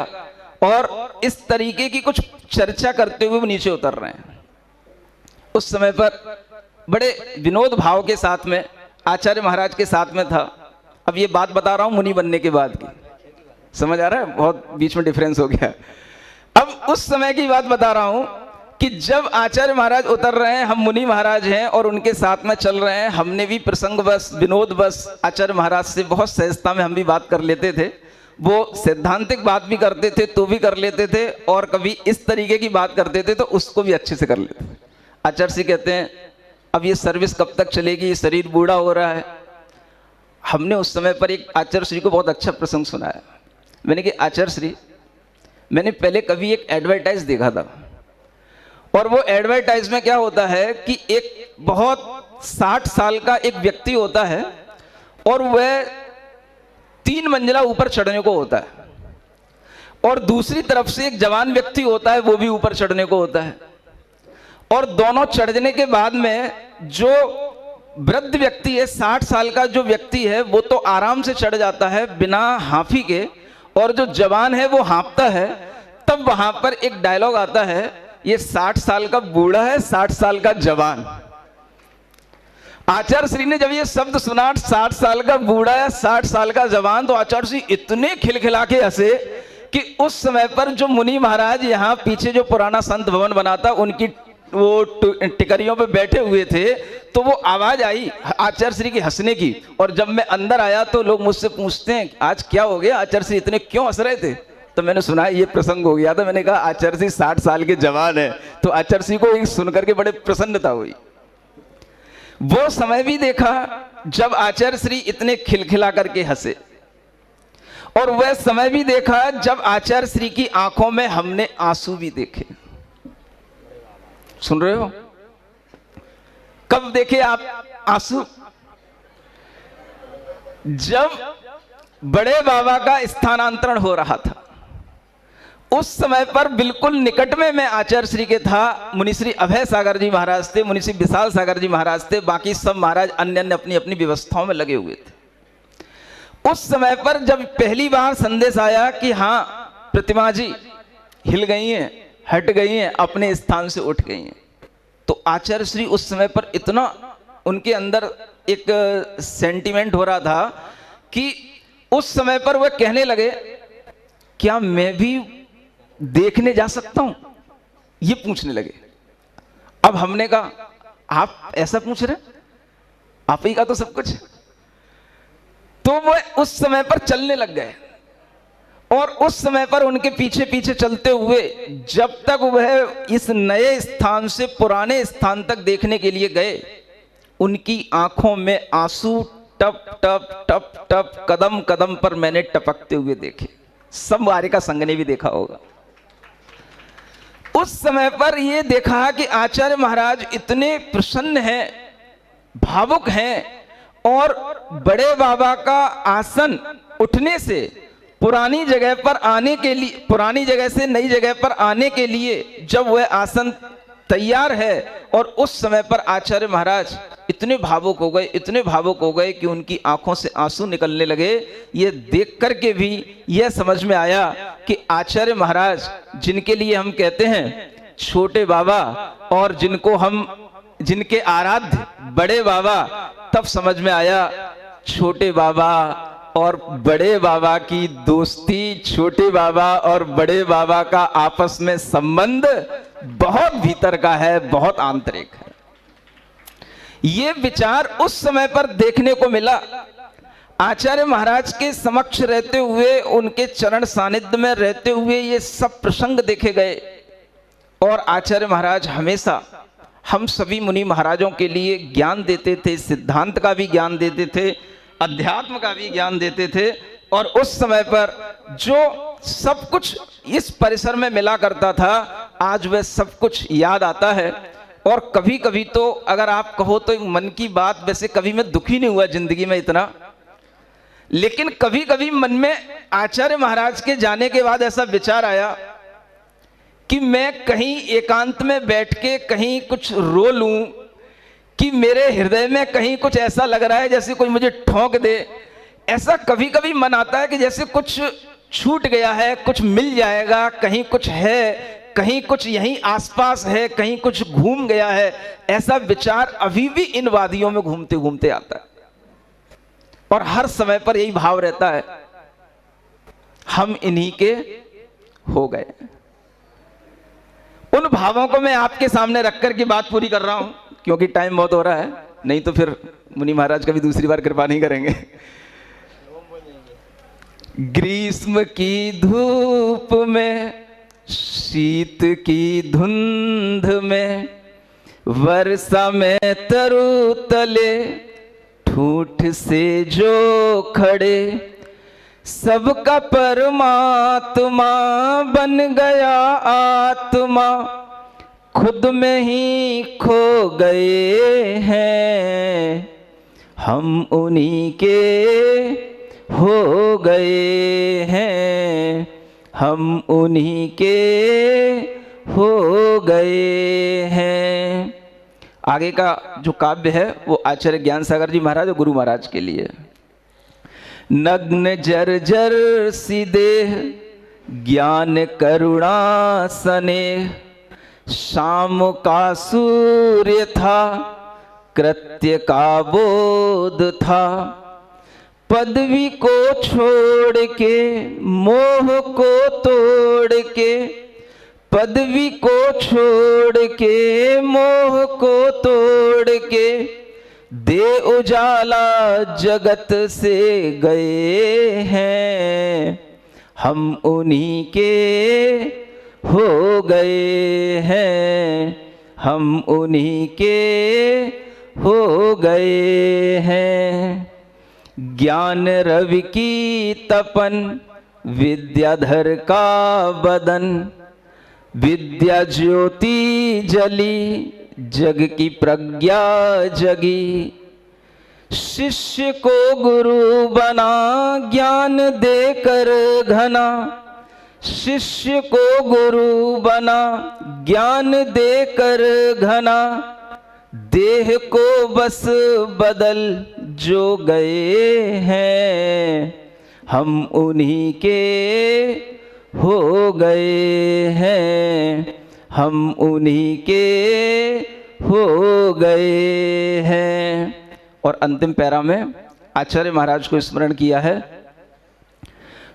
और इस तरीके की कुछ चर्चा करते हुए वो नीचे उतर रहे हैं। उस समय पर बड़े विनोद भाव के साथ में आचार्य महाराज के साथ में था। अब ये बात बता रहा हूं मुनि बनने के बाद की, समझ आ रहा है, बहुत बीच में डिफरेंस हो गया। अब उस समय की बात बता रहा हूं कि जब आचार्य महाराज उतर रहे हैं, हम मुनि महाराज हैं और उनके साथ में चल रहे हैं। हमने भी प्रसंग बस विनोद बस आचार्य महाराज से बहुत सहजता में हम भी बात कर लेते थे। वो सैद्धांतिक बात भी करते थे तो भी कर लेते थे, और कभी इस तरीके की बात करते थे तो उसको भी अच्छे से कर लेते थे। आचार्य श्री कहते हैं अब ये सर्विस कब तक चलेगी, ये शरीर बूढ़ा हो रहा है। हमने उस समय पर एक आचार्य श्री को बहुत अच्छा प्रसंग सुनाया। मैंने कहा आचार्य श्री, मैंने पहले कभी एक एडवर्टाइज देखा था, और वो एडवर्टाइज में क्या होता है कि एक बहुत 60 साल का एक व्यक्ति होता है और वह 3 मंजिला ऊपर चढ़ने को होता है, और दूसरी तरफ से एक जवान व्यक्ति होता है, वो भी ऊपर चढ़ने को होता है। और दोनों चढ़ने के बाद में जो वृद्ध व्यक्ति है, 60 साल का जो व्यक्ति है, वो तो आराम से चढ़ जाता है बिना हाफी के, और जो जवान है वो हाँफता है। तब वहां पर एक डायलॉग आता है, ये 60 साल का बूढ़ा है, 60 साल का जवान। आचार्य श्री ने जब ये शब्द सुना 60 साल का बूढ़ा है 60 साल का जवान, तो आचार्य श्री इतने खिलखिला के हंसे कि उस समय पर जो मुनि महाराज यहाँ पीछे जो पुराना संत भवन बना था, उनकी वो टिकरियों पे बैठे हुए थे, तो वो आवाज आई आचार्य श्री की हंसने की। और जब मैं अंदर आया तो लोग मुझसे पूछते हैं आज क्या हो गया, आचार्य श्री इतने क्यों हंस रहे थे? तो मैंने सुना ये प्रसंग हो गया था। मैंने कहा आचार्य श्री 60 साल के जवान है, तो आचार्य श्री को सुनकर के बड़े प्रसन्नता हुई। वो समय भी देखा जब आचार्य श्री इतने खिलखिला करके हंसे, और वह समय भी देखा जब आचार्य श्री की आंखों में हमने आंसू भी देखे। सुन रहे हो? कब देखे आप आंसू? जब बड़े बाबा का स्थानांतरण हो रहा था, उस समय पर बिल्कुल निकट में मैं आचार्य श्री के था। मुनि श्री अभय सागर जी महाराज थे, मुनि श्री विशाल सागर जी महाराज थे, बाकी सब महाराज अन्य अन्य अपनी अपनी व्यवस्थाओं में लगे हुए थे। उस समय पर जब पहली बार संदेश आया कि हाँ प्रतिमा जी हिल गई हैं, हट गई हैं, अपने स्थान से उठ गई हैं, तो आचार्य श्री उस समय पर इतना उनके अंदर एक सेंटिमेंट हो रहा था कि उस समय पर वह कहने लगे क्या मैं भी देखने जा सकता हूं, ये पूछने लगे। अब हमने कहा आप ऐसा पूछ रहे, आप ही का तो सब कुछ। तो वह उस समय पर चलने लग गए, और उस समय पर उनके पीछे पीछे चलते हुए जब तक वह इस नए स्थान से पुराने स्थान तक देखने के लिए गए, उनकी आंखों में आंसू टप टप टप टप कदम कदम पर मैंने टपकते हुए देखे। सब वारिका संघ ने भी देखा होगा। उस समय पर यह देखा कि आचार्य महाराज इतने प्रसन्न हैं, भावुक हैं, और बड़े बाबा का आसन उठने से पुरानी जगह पर आने के लिए, पुरानी जगह से नई जगह पर आने के लिए जब वह आसन तैयार है, और उस समय पर आचार्य महाराज इतने भावुक हो गए, इतने भावुक हो गए कि उनकी आंखों से आंसू निकलने लगे। ये देख करके भी यह समझ में आया कि आचार्य महाराज जिनके लिए हम कहते हैं छोटे बाबा, और जिनके आराध्य बड़े बाबा, तब समझ में आया छोटे बाबा और बड़े बाबा की दोस्ती, छोटे बाबा और बड़े बाबा का आपस में संबंध बहुत भीतर का है, बहुत आंतरिक है। ये विचार उस समय पर देखने को मिला। आचार्य महाराज के समक्ष रहते हुए, उनके चरण सानिध्य में रहते हुए ये सब प्रसंग देखे गए, और आचार्य महाराज हमेशा हम सभी मुनि महाराजों के लिए ज्ञान देते थे, सिद्धांत का भी ज्ञान देते थे, अध्यात्म का भी ज्ञान देते थे। और उस समय पर जो सब कुछ इस परिसर में मिला करता था, आज वह सब कुछ याद आता है। और कभी कभी तो अगर आप कहो तो मन की बात, वैसे कभी मैं दुखी नहीं हुआ जिंदगी में इतना, लेकिन कभी कभी मन में आचार्य महाराज के जाने के बाद ऐसा विचार आया कि मैं कहीं एकांत में बैठ के कहीं कुछ रो लूं, कि मेरे हृदय में कहीं कुछ ऐसा लग रहा है जैसे कोई मुझे ठोक दे। ऐसा कभी कभी मन आता है कि जैसे कुछ छूट गया है, कुछ मिल जाएगा, कहीं कुछ है, कहीं कुछ यहीं आसपास है, कहीं कुछ घूम गया है। ऐसा विचार अभी भी इन वादियों में घूमते घूमते आता है और हर समय पर यही भाव रहता है, हम इन्हीं के हो गए। उन भावों को मैं आपके सामने रखकर की बात पूरी कर रहा हूं, क्योंकि टाइम बहुत हो रहा है, नहीं तो फिर मुनि महाराज कभी दूसरी बार कृपा नहीं करेंगे। ग्रीष्म की धूप में, शीत की धुंध में, वर्षा में तरु तले, ठूठ से जो खड़े, सबका परमात्मा बन गया आत्मा, खुद में ही खो गए हैं, हम उन्हीं के हो गए हैं, हम उन्हीं के हो गए हैं। आगे का जो काव्य है वो आचार्य ज्ञान सागर जी महाराज और गुरु महाराज के लिए। नग्न जर्जर सी देह, ज्ञान करुणा स्नेह, शाम का सूर्य था, कृत्य का बोध था, पदवी को छोड़ के, मोह को तोड़ के, पदवी को छोड़ के, मोह को तोड़ के, दे उजाला जगत से गए हैं, हम उन्हीं के हो गए हैं, हम उन्हीं के हो गए हैं। ज्ञान रवि की तपन, विद्याधर का बदन, विद्या ज्योति जली, जग की प्रज्ञा जगी, शिष्य को गुरु बना, ज्ञान देकर घना, शिष्य को गुरु बना, ज्ञान देकर घना, देह को बस बदल जो गए हैं, हम उन्हीं के हो गए हैं, हम उन्हीं के हो गए हैं। और अंतिम पैरा में आचार्य महाराज को स्मरण किया है,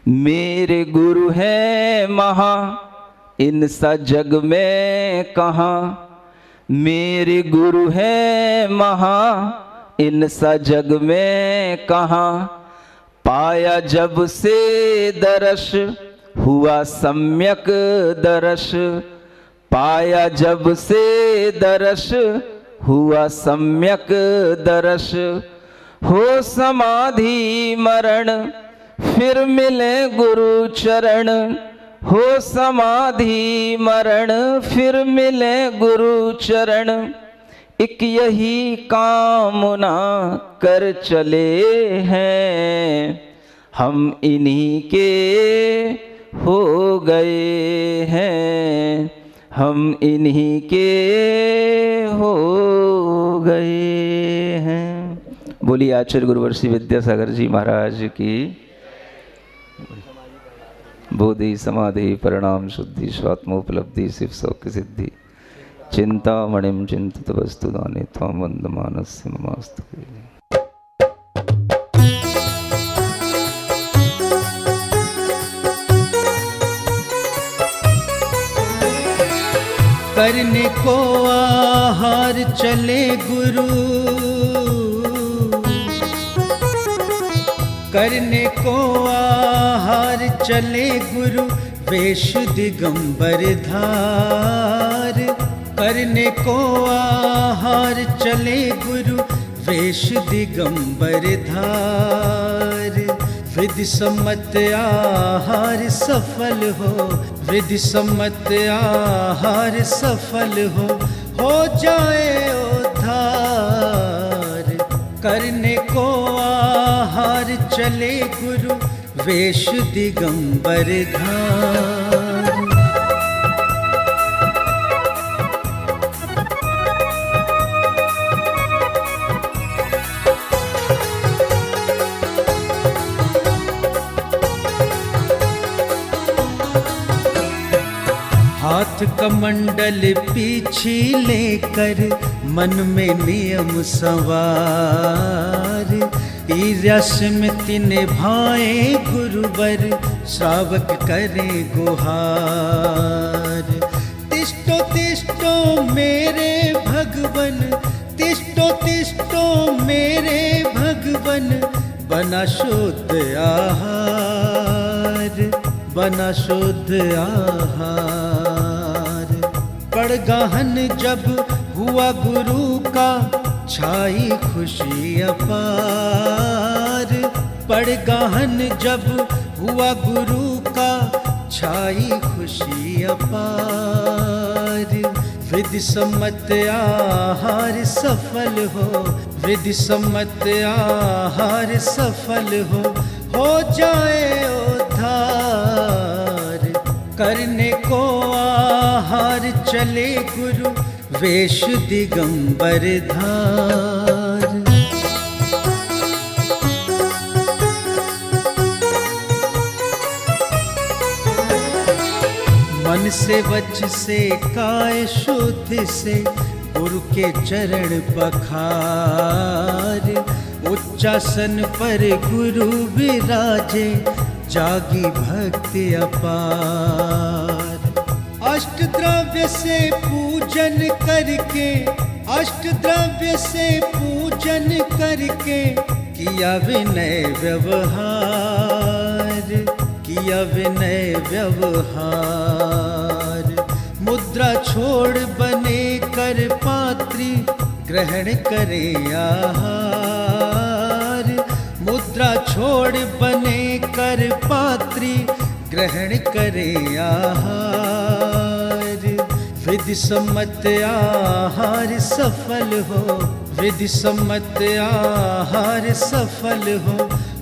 मेरे गुरु हैं महा, इनसा जग में कहाँ, मेरे गुरु हैं महा, इनसा जग में कहाँ, पाया जब से दर्श, हुआ सम्यक दर्श, पाया जब से दर्श, हुआ सम्यक दर्श, हो समाधि मरण, फिर मिले गुरु चरण, हो समाधि मरण, फिर मिले गुरु चरण, एक यही कामना कर चले हैं, हम इन्हीं के हो गए हैं, हम इन्हीं के हो गए हैं। बोलिए आचार्य गुरुवर्षी विद्यासागर जी महाराज की। बोधि समाधि परिणाम शुद्धि स्वात्मोपलब्धि शिव सौख्य सिद्धि, चिंतामणिम चिंतित वस्तु दाने त्वां वंदमानस्य ममास्तु। करने को आहार चले गुरु, करने को आहार चले गुरु, वेश दिगंबर धार, करने को आहार चले गुरु वेश दिगंबर धार। विधि सम्मत आहार सफल हो, विधि सम्मत आहार सफल हो जाए उद्धार। करने को आहार चले गुरु वेश दिगंबर धार। हाथ कमंडल पीछे लेकर मन में नियम सवार। ईर्ष्या निभाए गुरुवर श्रावक करे गुहार। तिष्ठो तिष्ठो मेरे भगवन, तिष्ठो तिष्ठो मेरे भगवन, बना शुद्ध आहार, बना शुद्ध आहार। पड़ गहन जब हुआ गुरु का छाई खुशी अपार। पड़ गहन जब हुआ गुरु का छाई खुशी अपार। विधि सम्मत आहार सफल हो, विधि सम्मत आहार सफल हो जाए उद्धार। करने को आहार चले गुरु वेश दिगंबर धार। मन से वच से काय शुद्ध से गुरु के चरण पखार। उच्चासन पर गुरु विराजे जागी भक्ति अपार। अष्ट द्रव्य से पूजन करके, अष्ट द्रव्य से पूजन करके किया विनय व्यवहार, किया विनय व्यवहार। मुद्रा छोड़ बने कर पात्री ग्रहण करे आहार। मुद्रा छोड़ बने कर पात्री ग्रहण करे आहार। विधि सम्मत आहार सफल हो, विधि सम्मत आहार सफल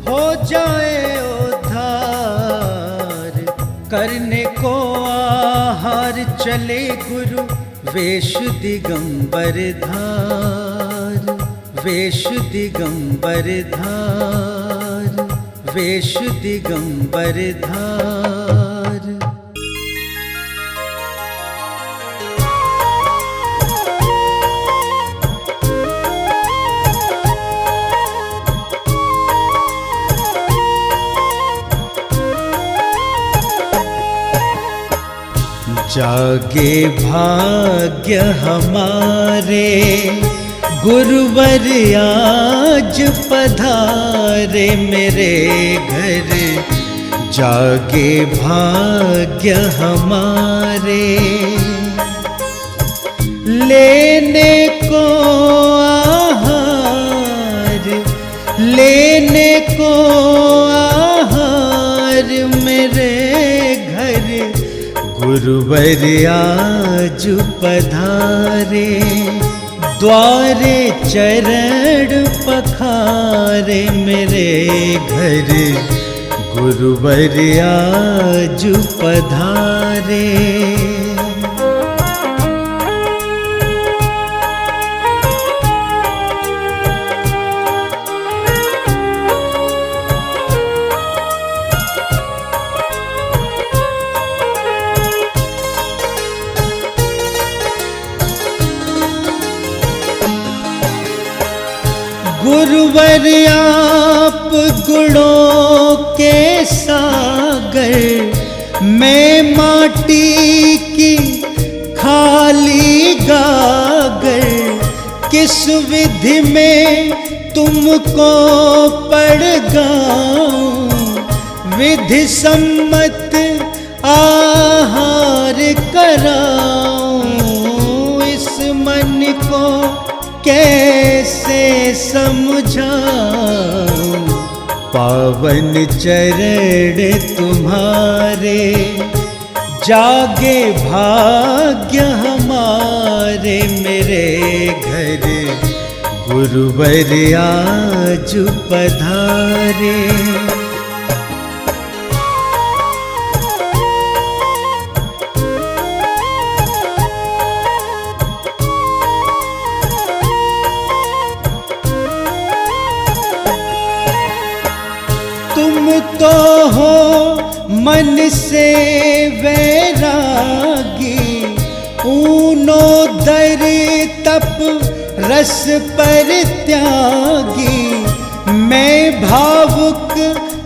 हो जाए उद्धार। करने को आहार चले गुरु वेश दिगंबर धार, वेश दिगंबर धार, वेश दिगंबर धार। जागे भाग्य हमारे गुरुवर आज पधारे मेरे घर। जागे भाग्य हमारे लेने को आहार, लेने को आहार मेरे घर। गुरुवर आज पधारे द्वारे चरण पखारे मेरे घर। गुरुवर आज पधारे। गुरुवर आप गुणों के सागर, मैं माटी की खाली गागर। किस विधि में तुमको पड़ गाऊं, विधि सम्मत आहार कराऊं। को कैसे समझाऊं, पावन चरण तुम्हारे, जागे भाग्य हमारे। मेरे घर गुरुवर आज पधारे। तुम तो हो मन से वैरागी, ऊनो दर तप रस पर त्यागी। मैं भावुक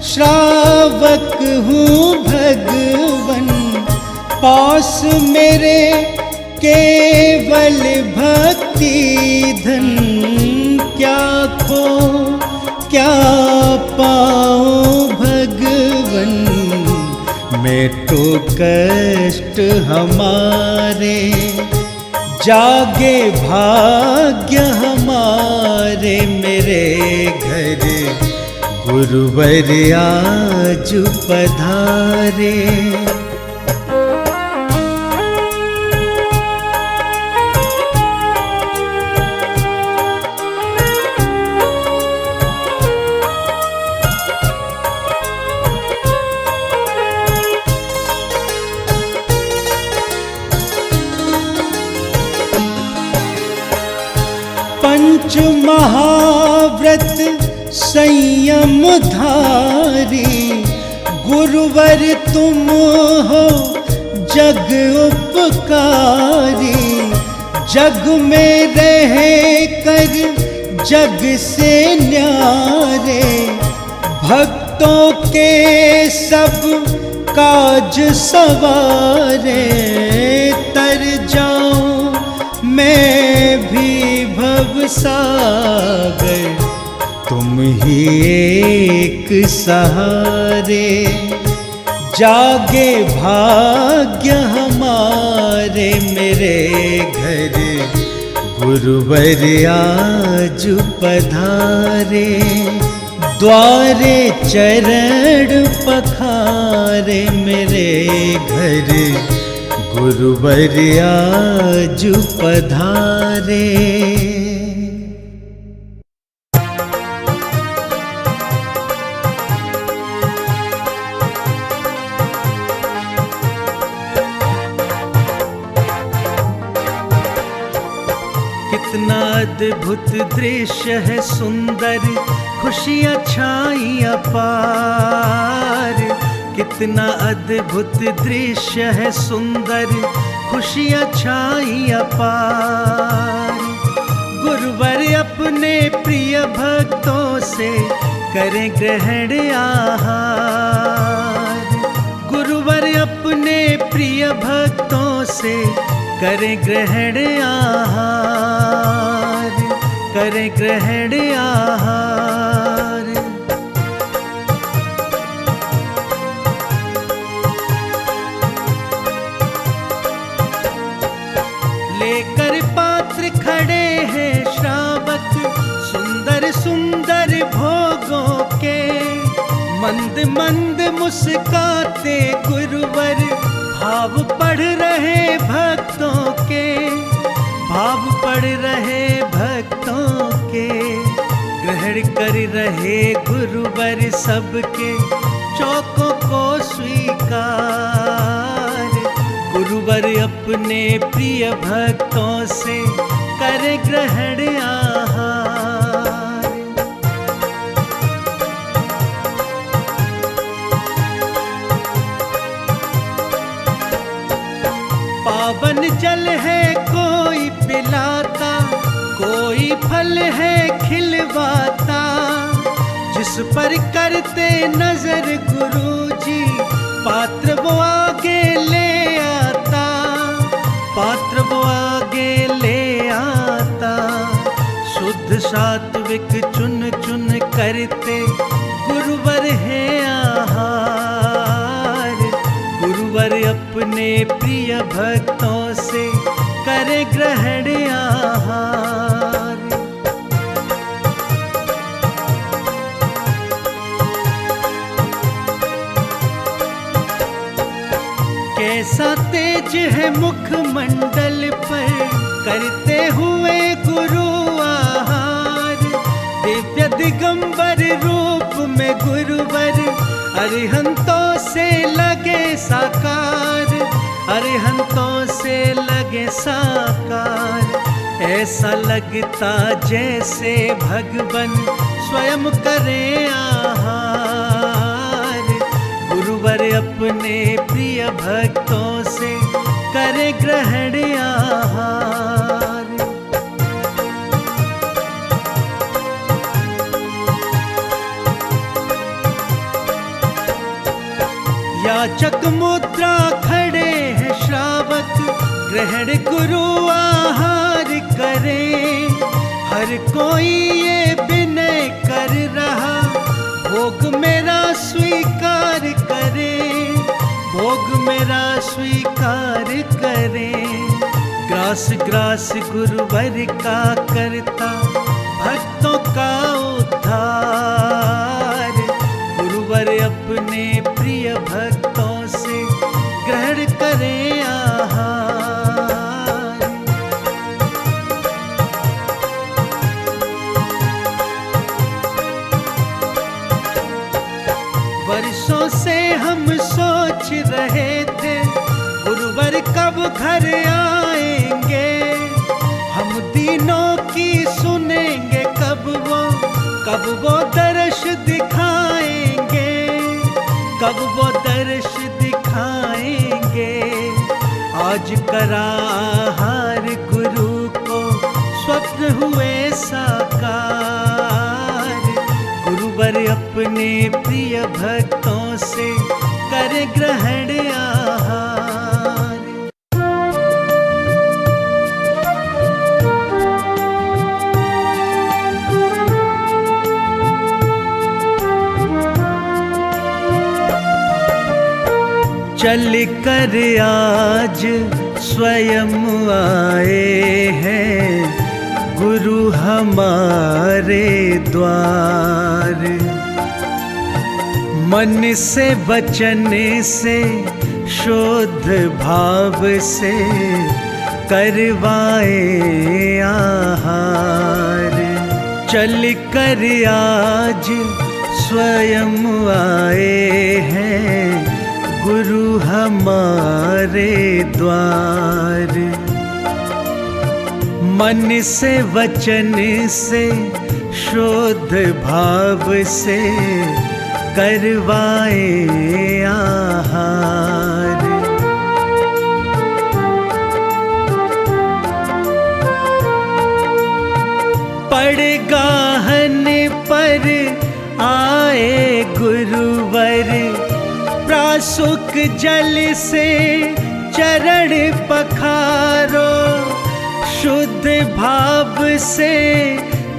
श्रावक हूँ भगवन, पास मेरे केवल भक्ति धन। क्या खो क्या पाऊं भगवन, मैं तो कष्ट हमारे, जागे भाग्य हमारे। मेरे घर गुरुवर आज पधारे। पंच महाव्रत संयम धारी, गुरुवर तुम हो जग उपकारी। जग में रह कर जग से न्यारे, भक्तों के सब काज सवारे। तर जाऊं मैं भी भवसागर, तुम ही एक सहारे। जागे भाग्य हमारे, मेरे घर गुरुवर आज पधारे। द्वारे चरण पखारे, मेरे घर गुरुवर आज पधारे। कितना अद्भुत दृश्य है सुंदर, खुशियाँ छाई अपार। कितना अद्भुत दृश्य है सुंदर, खुशियाँ छाई अपार। गुरुवर अपने प्रिय भक्तों से करें ग्रहण आहार। गुरुवर अपने प्रिय भक्तों से करें ग्रहण आहार, करें ग्रहण आहार। लेकर पात्र खड़े हैं श्रावक, सुंदर सुंदर भोगों के। मंद मंद मुस्काते गुरुवर, भाव पढ़ रहे भक्तों के, भाव पढ़ रहे भक्तों के। ग्रहण कर रहे गुरुवर सबके चौकों को स्वीकार। गुरुवर अपने प्रिय भक्तों से करे ग्रहण आहार। पावन जल है कोई पिलाता, कोई फल है खिलवाता। जिस पर करते नजर गुरुजी, पात्र वो आगे ले आता, पात्र वो आगे ले आता। शुद्ध सात्विक चुन चुन करते गुरुवर है आहार। गुरुवर अपने प्रिय भक्तों से करे ग्रहण आहार। कैसा तेज है मुखमंडल पर करते हुए गुरु आहार। दिव्य दिगंबर रूप में गुरुवर अरिहंतों से लगे साकार, अरिहंतों से लगे साकार। ऐसा लगता जैसे भगवन स्वयं करे आहार। गुरुवर अपने प्रिय भक्तों से करे ग्रहण आहार। याचक मुद्रा खड़े हैं श्रावक, ग्रहण गुरु आहार करे। हर कोई ये विनय कर रहा, भोग मेरा स्वीकार करे, भोग मेरा स्वीकार करे। ग्रास ग्रास गुरुवर का करता, भक्तों का उद्धार। गुरुवर अपने प्रिय भक्तों से ग्रहण करे आहार। वर्षों से हम सोच रहे थे गुरुवर कब घर आएंगे। हम दीनों की सुनेंगे कब वो दर्श दिखाएंगे, कब वो दर्श दिखाएंगे। आज करा आहार गुरु को स्वप्न हुए साकार। गुरुवर अपने प्रिय भक्तों से करे ग्रहण आहार। चल कर आज स्वयं आए हैं गुरु हमारे द्वार। मन से वचन से शुद्ध भाव से करवाए आहार। चल कर आज स्वयं आए हैं गुरु हमारे द्वार। मन से वचन से शुद्ध भाव से करवाए आहार। पड़गाहन पर आए गुरुवर, प्रासुक जल से चरण पखारो। शुद्ध भाव से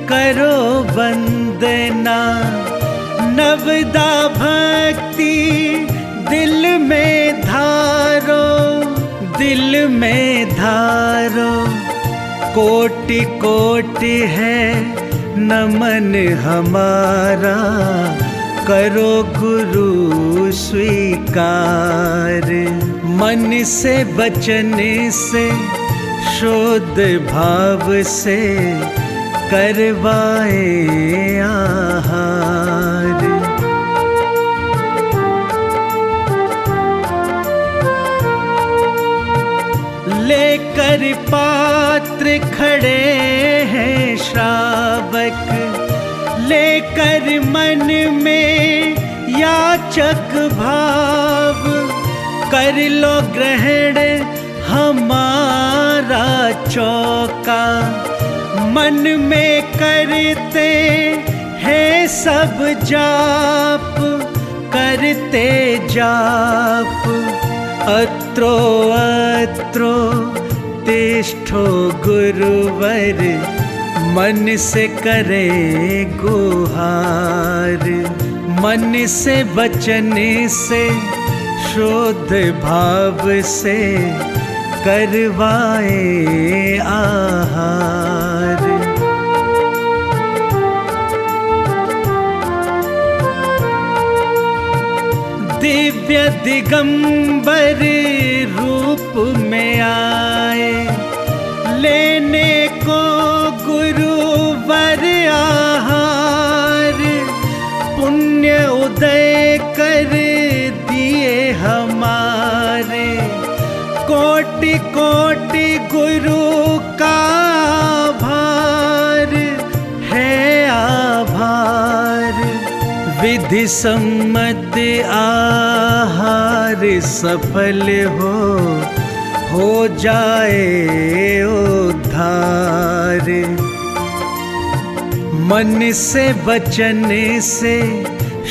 करो वंदना, नवदा भक्ति दिल में धारो, दिल में धारो। कोटि कोटि है नमन हमारा, करो गुरु स्वीकार। मन से वचन से शुद्ध भाव से करवाए आहार। लेकर पात्र खड़े हैं श्रावक, लेकर मन में याचक भाव। कर लो ग्रहण हमारा चौका, मन में करते हैं सब जाप, करते जाप। अत्रो अत्रो तिष्ठो गुरुवर, मन से करे गुहार। मन से वचन से शुद्ध भाव से करवाए आहार। दिव्य दिगंबर रूप में आए, लेने को गुरुवर आहार। पुण्य उदय कर दिए हमारे, कोटि कोटि गुरु का आभार है आभार। विधि सम्मत आहार सफल हो जाए उद्धार। मन से वचन से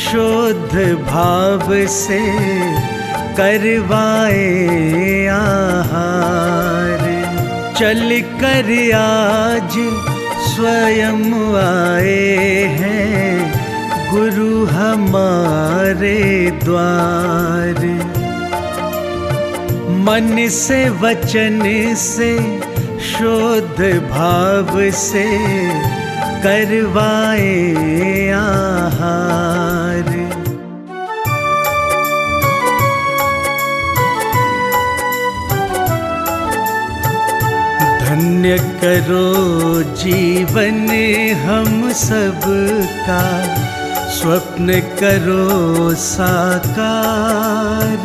शुद्ध भाव से करवाए आहार। चल कर आज स्वयं आए हैं गुरु हमारे द्वार। मन से वचन से शुद्ध भाव से करवाए आहार। धन्य करो जीवन हम सबका, स्वप्न करो साकार।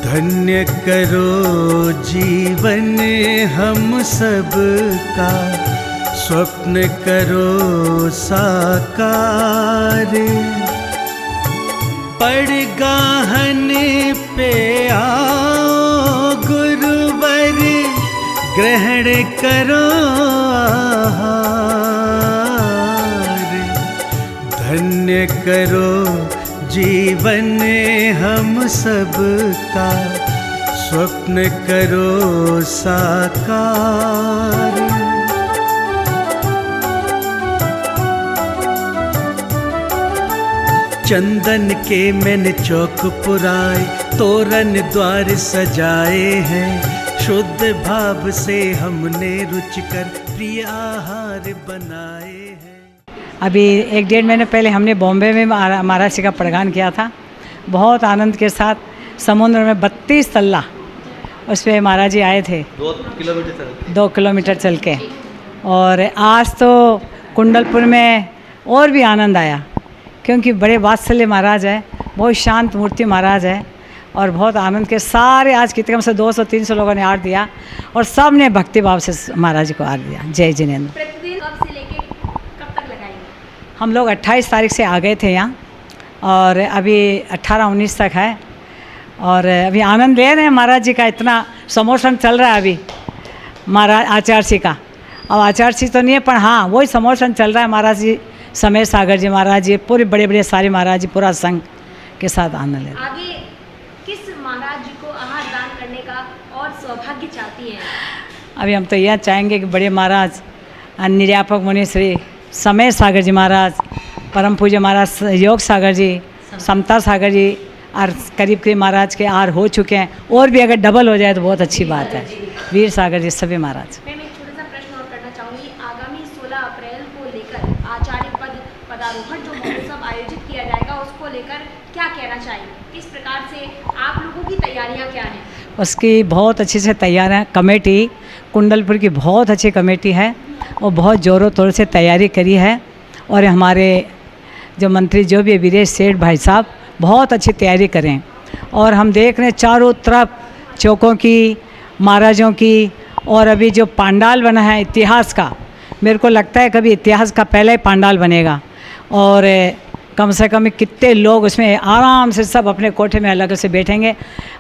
धन्य करो जीवन हम सबका, स्वप्न करो साकार। पड़गाहन पे आओ गुरुवर, ग्रहण करो आहार। धन्य करो जीवन हम सबका, स्वप्न करो साकार। चंदन के मैंने चौक पुराए, तोरण द्वार सजाए हैं। शुद्ध भाव से हमने रुचिकर प्रिय आहार बनाए हैं। अभी 1-1.5 महीने पहले हमने बॉम्बे में महाराज जी का प्रगान किया था, बहुत आनंद के साथ। समुद्र में 32 तल्ला उस पर महाराज जी आए थे, 2 किलोमीटर चल के। और आज तो कुंडलपुर में और भी आनंद आया, क्योंकि बड़े वात्सल्य महाराज है, बहुत शांत मूर्ति महाराज है। और बहुत आनंद के सारे आज की कम से 200-300 लोगों ने आर दिया, और सब ने भक्ति भाव से महाराज जी को आर दिया। जय जिनेंद्र। प्रतिदिन कब से लेके कब तक लगाएंगे? हम लोग 28 तारीख से आ गए थे यहाँ, और अभी 18-19 तक है। और अभी आनंद ले रहे हैं महाराज जी का। इतना समोशन चल रहा है अभी महाराज आचार्य का। अब आचार्य तो नहीं है, पर हाँ वही समोशन चल रहा है। महाराज जी समय सागर जी महाराज जी, पूरे बड़े बड़े सारे महाराज जी, पूरा संघ के साथ आनंद ले। आगे किस महाराज जी को आहार दान करने का और सौभाग्य चाहती हैं? अभी हम तो यह चाहेंगे कि बड़े महाराज निर्यापक मुनि श्री समय सागर जी महाराज, परम पूज्य महाराज योग सागर जी, समता सागर जी, और करीब करीब महाराज के आर हो चुके हैं, और भी अगर डबल हो जाए तो बहुत अच्छी बात है। वीर सागर जी, सभी महाराज। मैं एक छोटा सा प्रश्न और करना चाहूँगी। आगामी 16 अप्रैल को लेकर आचार्य पद पदारोहण जो महोत्सव आयोजित किया जाएगा, उसको लेकर क्या कहना चाहिए? किस प्रकार से आप लोगों की तैयारियाँ क्या हैं? उसकी बहुत अच्छी से तैयार है कमेटी, कुंडलपुर की बहुत अच्छी कमेटी है, वो बहुत ज़ोरों तौर से तैयारी करी है। और हमारे जो मंत्री जो भी वीरेश सेठ भाई साहब बहुत अच्छी तैयारी करें। और हम देख रहे हैं चारों तरफ चौकों की, महाराजों की, और अभी जो पंडाल बना है इतिहास का, मेरे को लगता है कभी इतिहास का पहला ही पंडाल बनेगा। और कम से कम कितने लोग उसमें आराम से सब अपने कोठे में अलग से बैठेंगे,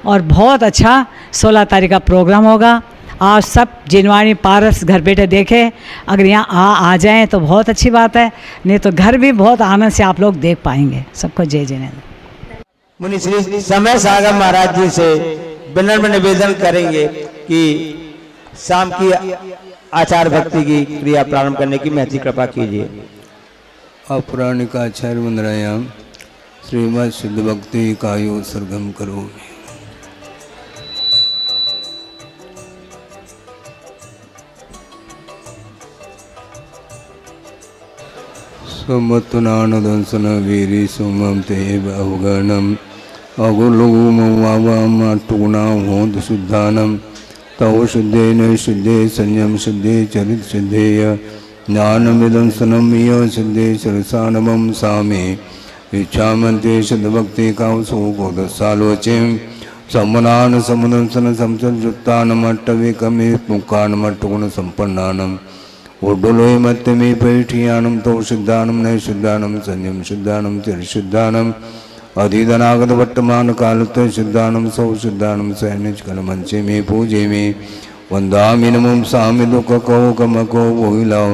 और बहुत अच्छा 16 तारीख का प्रोग्राम होगा। आप सब जिनवाणी पारस घर बैठे देखें, अगर यहाँ आ जाएं तो बहुत अच्छी बात है, नहीं तो घर भी बहुत आनंद से आप लोग देख पाएंगे। सबको जय जिनेंद्र। मुनि श्री समय सागर महाराज जी से विनम्र निवेदन करेंगे कि शाम की आचार भक्ति की क्रिया प्रारंभ करने की महती कृपा कीजिए। अपराणिक आचार्य वंदनायाम श्रीमद् सिद्ध भक्ति कायो सर्गम करो। समत्नानदंसन वीरी सुमम ते बहुगणम अगुलुमवावमटुना होद शुद्धानम तव शुद्धेन शुद्धे संयम शुद्धे चरित शुद्धेय ज्ञानमिदंसनम य शुद्धे सरसानमम सामे इच्छामन्ते शुद्धभक्ति कावसो गोदसालोचेम समनान समुदंसन संसर्जुत्तानमट्टविकमे मुखानमट्टुगुण संपन्नानम उड्डुलोय मत्यमे पैठियानम तो शुद्धानम न शुद्धानम संयम शुद्धानम चिरशुद्धानम अधिधनागत वर्तमान कालत शुद्धानम सौ शुद्धानम सैनिज कलमंचे में पूजे में वंदामि नमो सामि दुख को कम को वोहिलाओ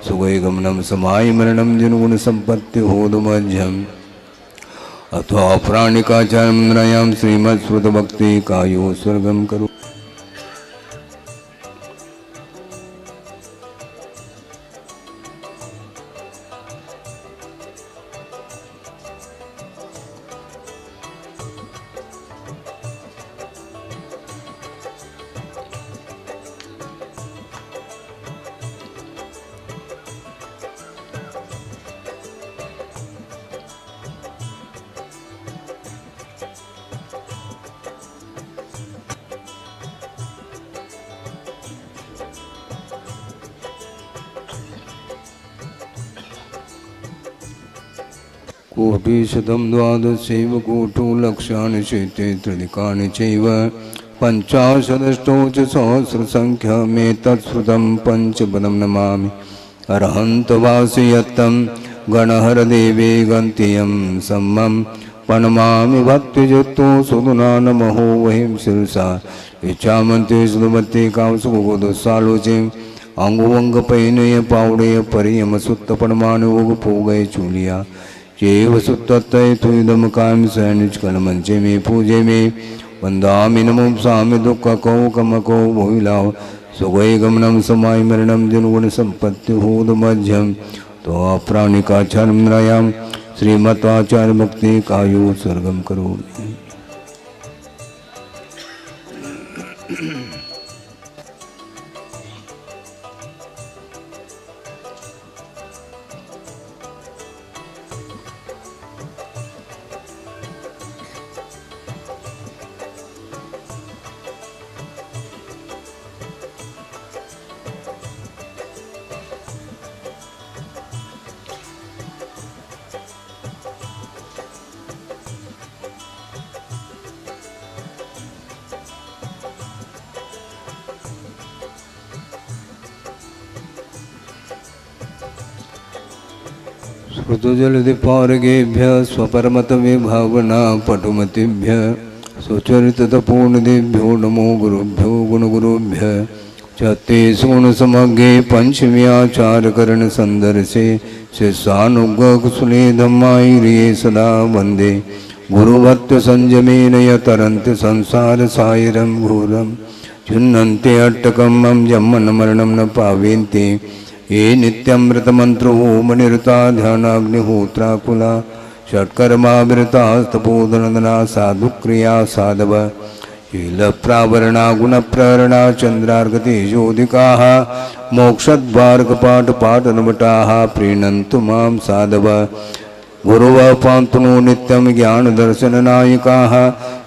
सुगय गमनम समाय मरणम जिनुगुण संपत्ति होदमध्यम अथवा प्राणिकाचारम नयाम श्रीमत्स्मृत भक्ति कायो स्वर्गम करो। कोटिशतं द्वादशैव कोटो लक्षाणि चैते त्रिदिकानि चैव पञ्चाशदष्टौ च सहस्रसङ्ख्यमेतत्श्रुतं पञ्चपदं नमामि अरहन्तवासि यत्तं गणहरदेवे गन्त्ययं सम्मं पनमामि भक्तियुक्तो सुदुना नमो वहिं शिरसा इच्छामन्ते सुदमत्ते कावसुगोदसालोचे अंगुवंगपैनय पावड़े परियम सुत्त पणमानुग पूगय चूलिया चेव सुत्तय तुदम काम सैनिज कलमंचे में पूजे में वंदामि नमो सामि दुख को कम को भोइलाओ सुगय गमनम समाय मरणम जनुगुण संपत्ति होद मध्यम तो अप्राणिकाचार्य नयाम श्रीमताचार्य भक्ति कायो स्वर्गम करो। श्रुतजलदिपारगेभ्य स्वपरमत विभावना पटुमतिभ्य सुचरितपूर्णदेभ्यो नमो गुरुभ्यो गुणगुरुभ्य चते सुगुणसमग्गे पंचम्याचारकरण संदर्शे शिष्यानुग्कुशले धम्मायिरिये सदा वन्दे गुरुभक्त संयमेन यतरन्त संसार सायरं घोरं चिन्नन्ते अट्टकं मम जन्मन मरणं न पावेन्ते ये नित्यमृतमंत्रो मनिरता ध्यानाग्निहोत्राकुला षट्कर्माविरतास्तपोधनदना साधुक्रिया साधव शीलप्रावरणा गुणप्ररणा चन्द्रार्गतेजोदिकाः मोक्षद्वार्गपाठपाठनमटाः प्रीणन्तु मां साधव गुरुव पान्तुनो नित्यं ज्ञानदर्शननायकाः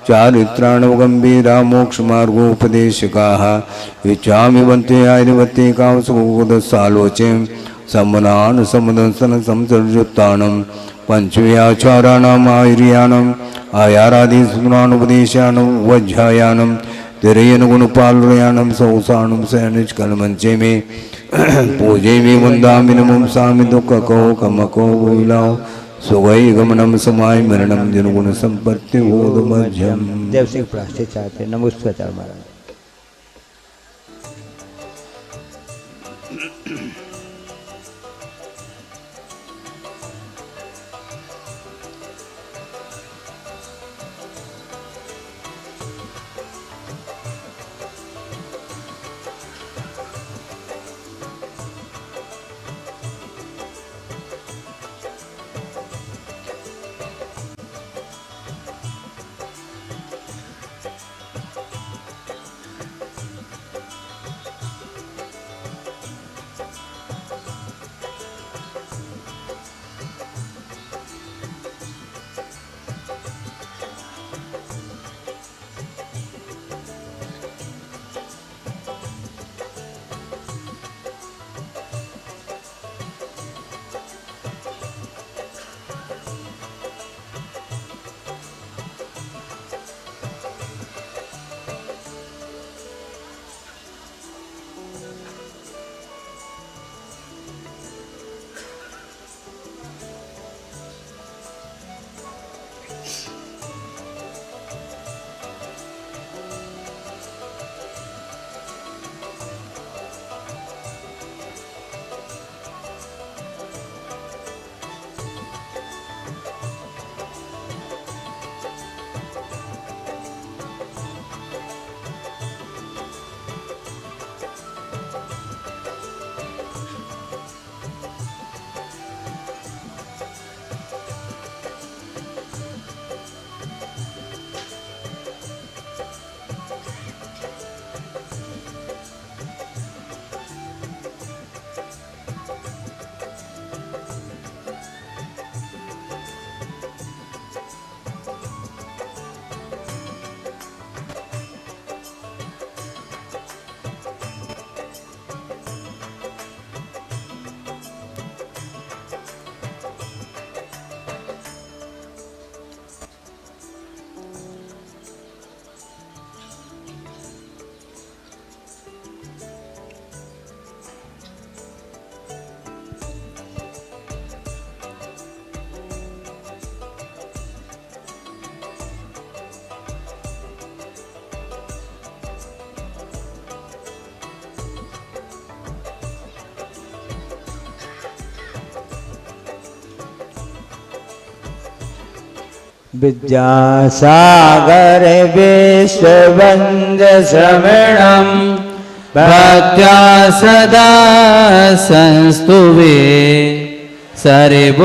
चारित्राणवगम्भीरा मोक्षमार्गोपदेशकाः इच्छामि वन्ते आर्यवते कावसुगोदसालोचें सम्मनान समदंसन संसर्जुत्तानं पंचव्याचाराणाम् आर्यानम् आयारादिसुनानुपदेशानं वज्झायानं तिरयनुगुणपालयानं सौसानं सैनिजकलमंचे में पूजे में वन्दामि नमो सामि दुःखको कमको वैलाओ सुगय गमनम समाय मरणम जनगुण संपत्ति होदमध्यम। देव सिंह प्राश्चित चाहते नमस्कार महाराज। विद्यासागर विश्ववंद श्रवणम भक्त्या सदा संस्तुवे सर्वोच्चमयमिनं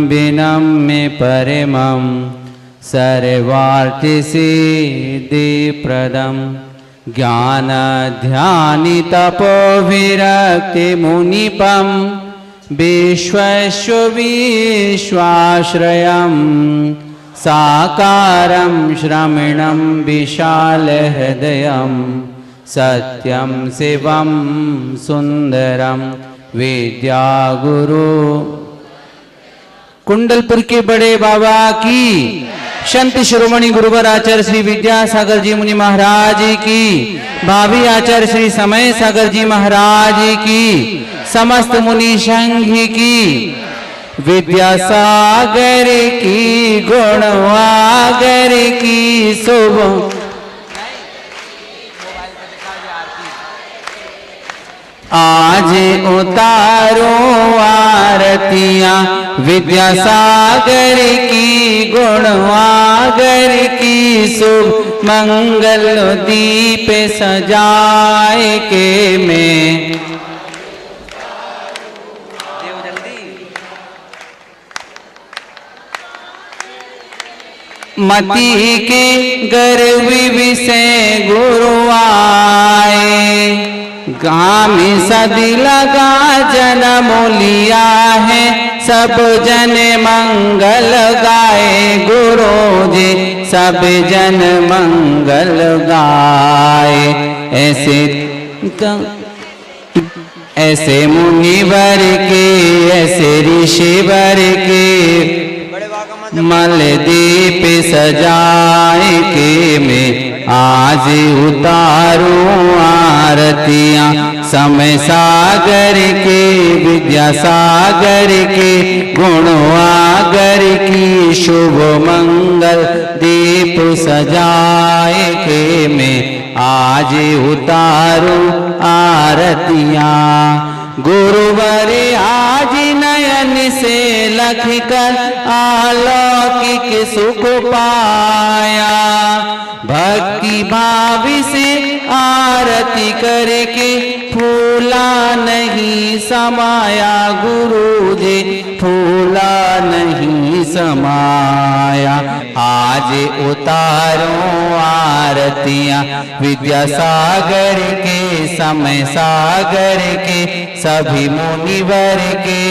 विनम्य परमं सर्वार्थिसिद्धिप्रदं ज्ञानध्यानितपोविरक्तिमुनिपं विश्वस्य विश्वाश्रयं साकारं श्रमणं विशालहृदयं सत्यं शिवं सुंदरं विद्यागुरु। कुंडलपुर के बड़े बाबा की, संत शिरोमणि गुरुवर आचार्य श्री विद्यासागर जी मुनि महाराज की, भावी आचार्य श्री समय सागर जी महाराज की, समस्त मुनि संघ की, विद्यासागर की, गुणवागर की शुभ आज उतारो आरतियां विद्यासागर की, गुणवागर की शुभ मंगल दीप सजाए के में मति के गर्व विषय गुरुआए गामी सदी लगा जन्म लिया है सब जन मंगल गाए गुरु जी सब जन मंगल गाए। ऐसे मुनिवर के ऐसे ऋषिवर के मल दीप सजाए के में आज उतारूं आरतियां समय सागर के विद्यासागर के गुणवागर की शुभ मंगल दीप सजाए के में आज उतारूं आरतियां। गुरुवर आज नयन से लख कर अलौकिक सुख पाया भक्ति भाव से आरती करके फूला नहीं समाया गुरु जी फूला नहीं समाया। आज उतारो आरतियां विद्यासागर के समय सागर के सभी मुनिवर के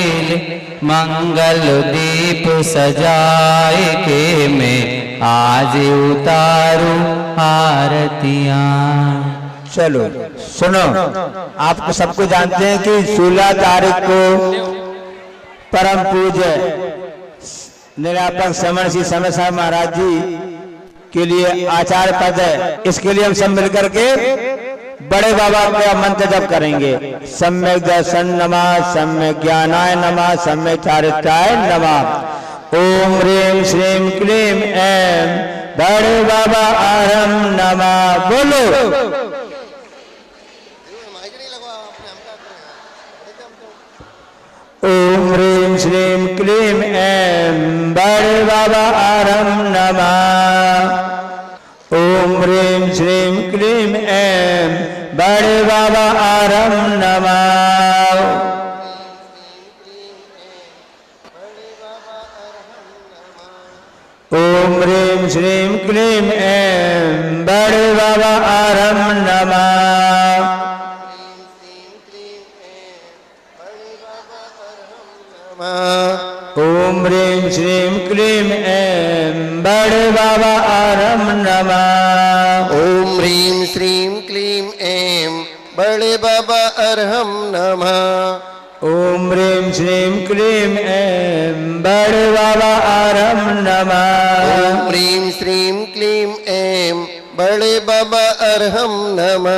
मंगल दीप सजाए के में आज उतारो आरतियां। चलो सुनो, आप सबको जानते हैं कि 16 तारीख को परम पूज्य निरापक श्रमण श्री समय सागर महाराज जी के लिए आचार्य पद है। इसके लिए हम सब मिलकर के बड़े बाबा का मंत्र जप करेंगे। सम्यक दर्शन नमः, सम्यक ज्ञानाय नमः, सम्यक चारित्राय नमः। ओम ह्रीं श्रीं क्लीं ऐं बड़े बाबा अहम नमः। बोलो ओम ह्रीं श्रीं क्लीं ऐं बड़े बाबा अहम नमः। ओम ह्रीं श्रीं क्लीं ऐं बड़े बाबा अहम नमः। ओम ह्रीं श्रीं क्लीं ऐं बड़े बाबा अहम नमः। ओम ह्रीं श्रीं क्लीं ऐं बड़े बाबा अहम नमः। ओम ह्रीं श्रीं क्लीं ऐं बड़े बाबा अरहम नमः। ओम ह्रीं श्रीं क्लीं ऐं बड़े बाबा अरहम नमः। ओम ह्रीं श्रीं क्लीं ऐं बड़े बाबा अरहम नमः।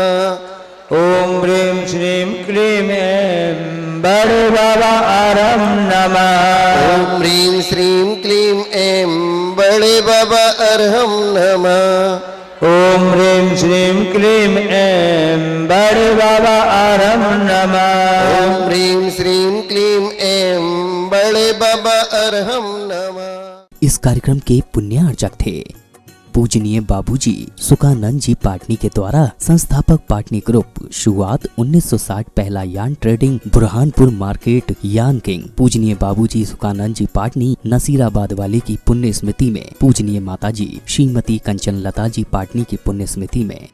ओम ह्रीं श्रीं क्लीं ऐं बड़े बाबा अरहम नमः। ओम ह्रीं श्रीं क्लीं ऐं बड़े बाबा अरहम नमः। ओम ह्रीं श्रीं क्लीं ऐं बड़े बाबा अरहम नमः। ओम ह्रीं श्रीं क्लीं ऐं बड़े बाबा अरहम नमः। इस कार्यक्रम के पुण्यार्चक थे पूजनीय बाबूजी सुखानंद जी पाटनी के द्वारा संस्थापक पाटनी ग्रुप, शुरुआत 1960, पहला यान ट्रेडिंग, बुरहानपुर मार्केट, यान किंग। पूजनीय बाबूजी सुखानंद जी पाटनी नसीराबाद वाले की पुण्य स्मृति में, पूजनीय माताजी श्रीमती कंचन लता जी पाटनी की पुण्य स्मृति में।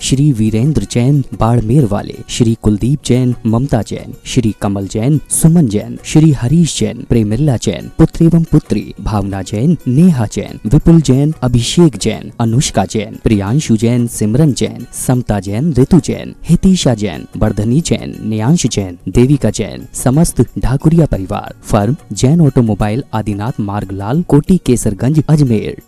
श्री वीरेंद्र जैन बाड़मेर वाले, श्री कुलदीप जैन, ममता जैन, श्री कमल जैन, सुमन जैन, श्री हरीश जैन, प्रेमिल्ला जैन, पुत्र एवं पुत्री भावना जैन, नेहा जैन, विपुल जैन, अभिषेक जैन, अनुष्का जैन, प्रियांशु जैन, सिमरन जैन, समता जैन, ऋतु जैन, हितिशा जैन, वर्धनी जैन, नियांश जैन, देविका जैन, समस्त ढाकुरिया परिवार, फर्म जैन ऑटोमोबाइल, आदिनाथ मार्ग, लाल कोटी, केसरगंज, अजमेर।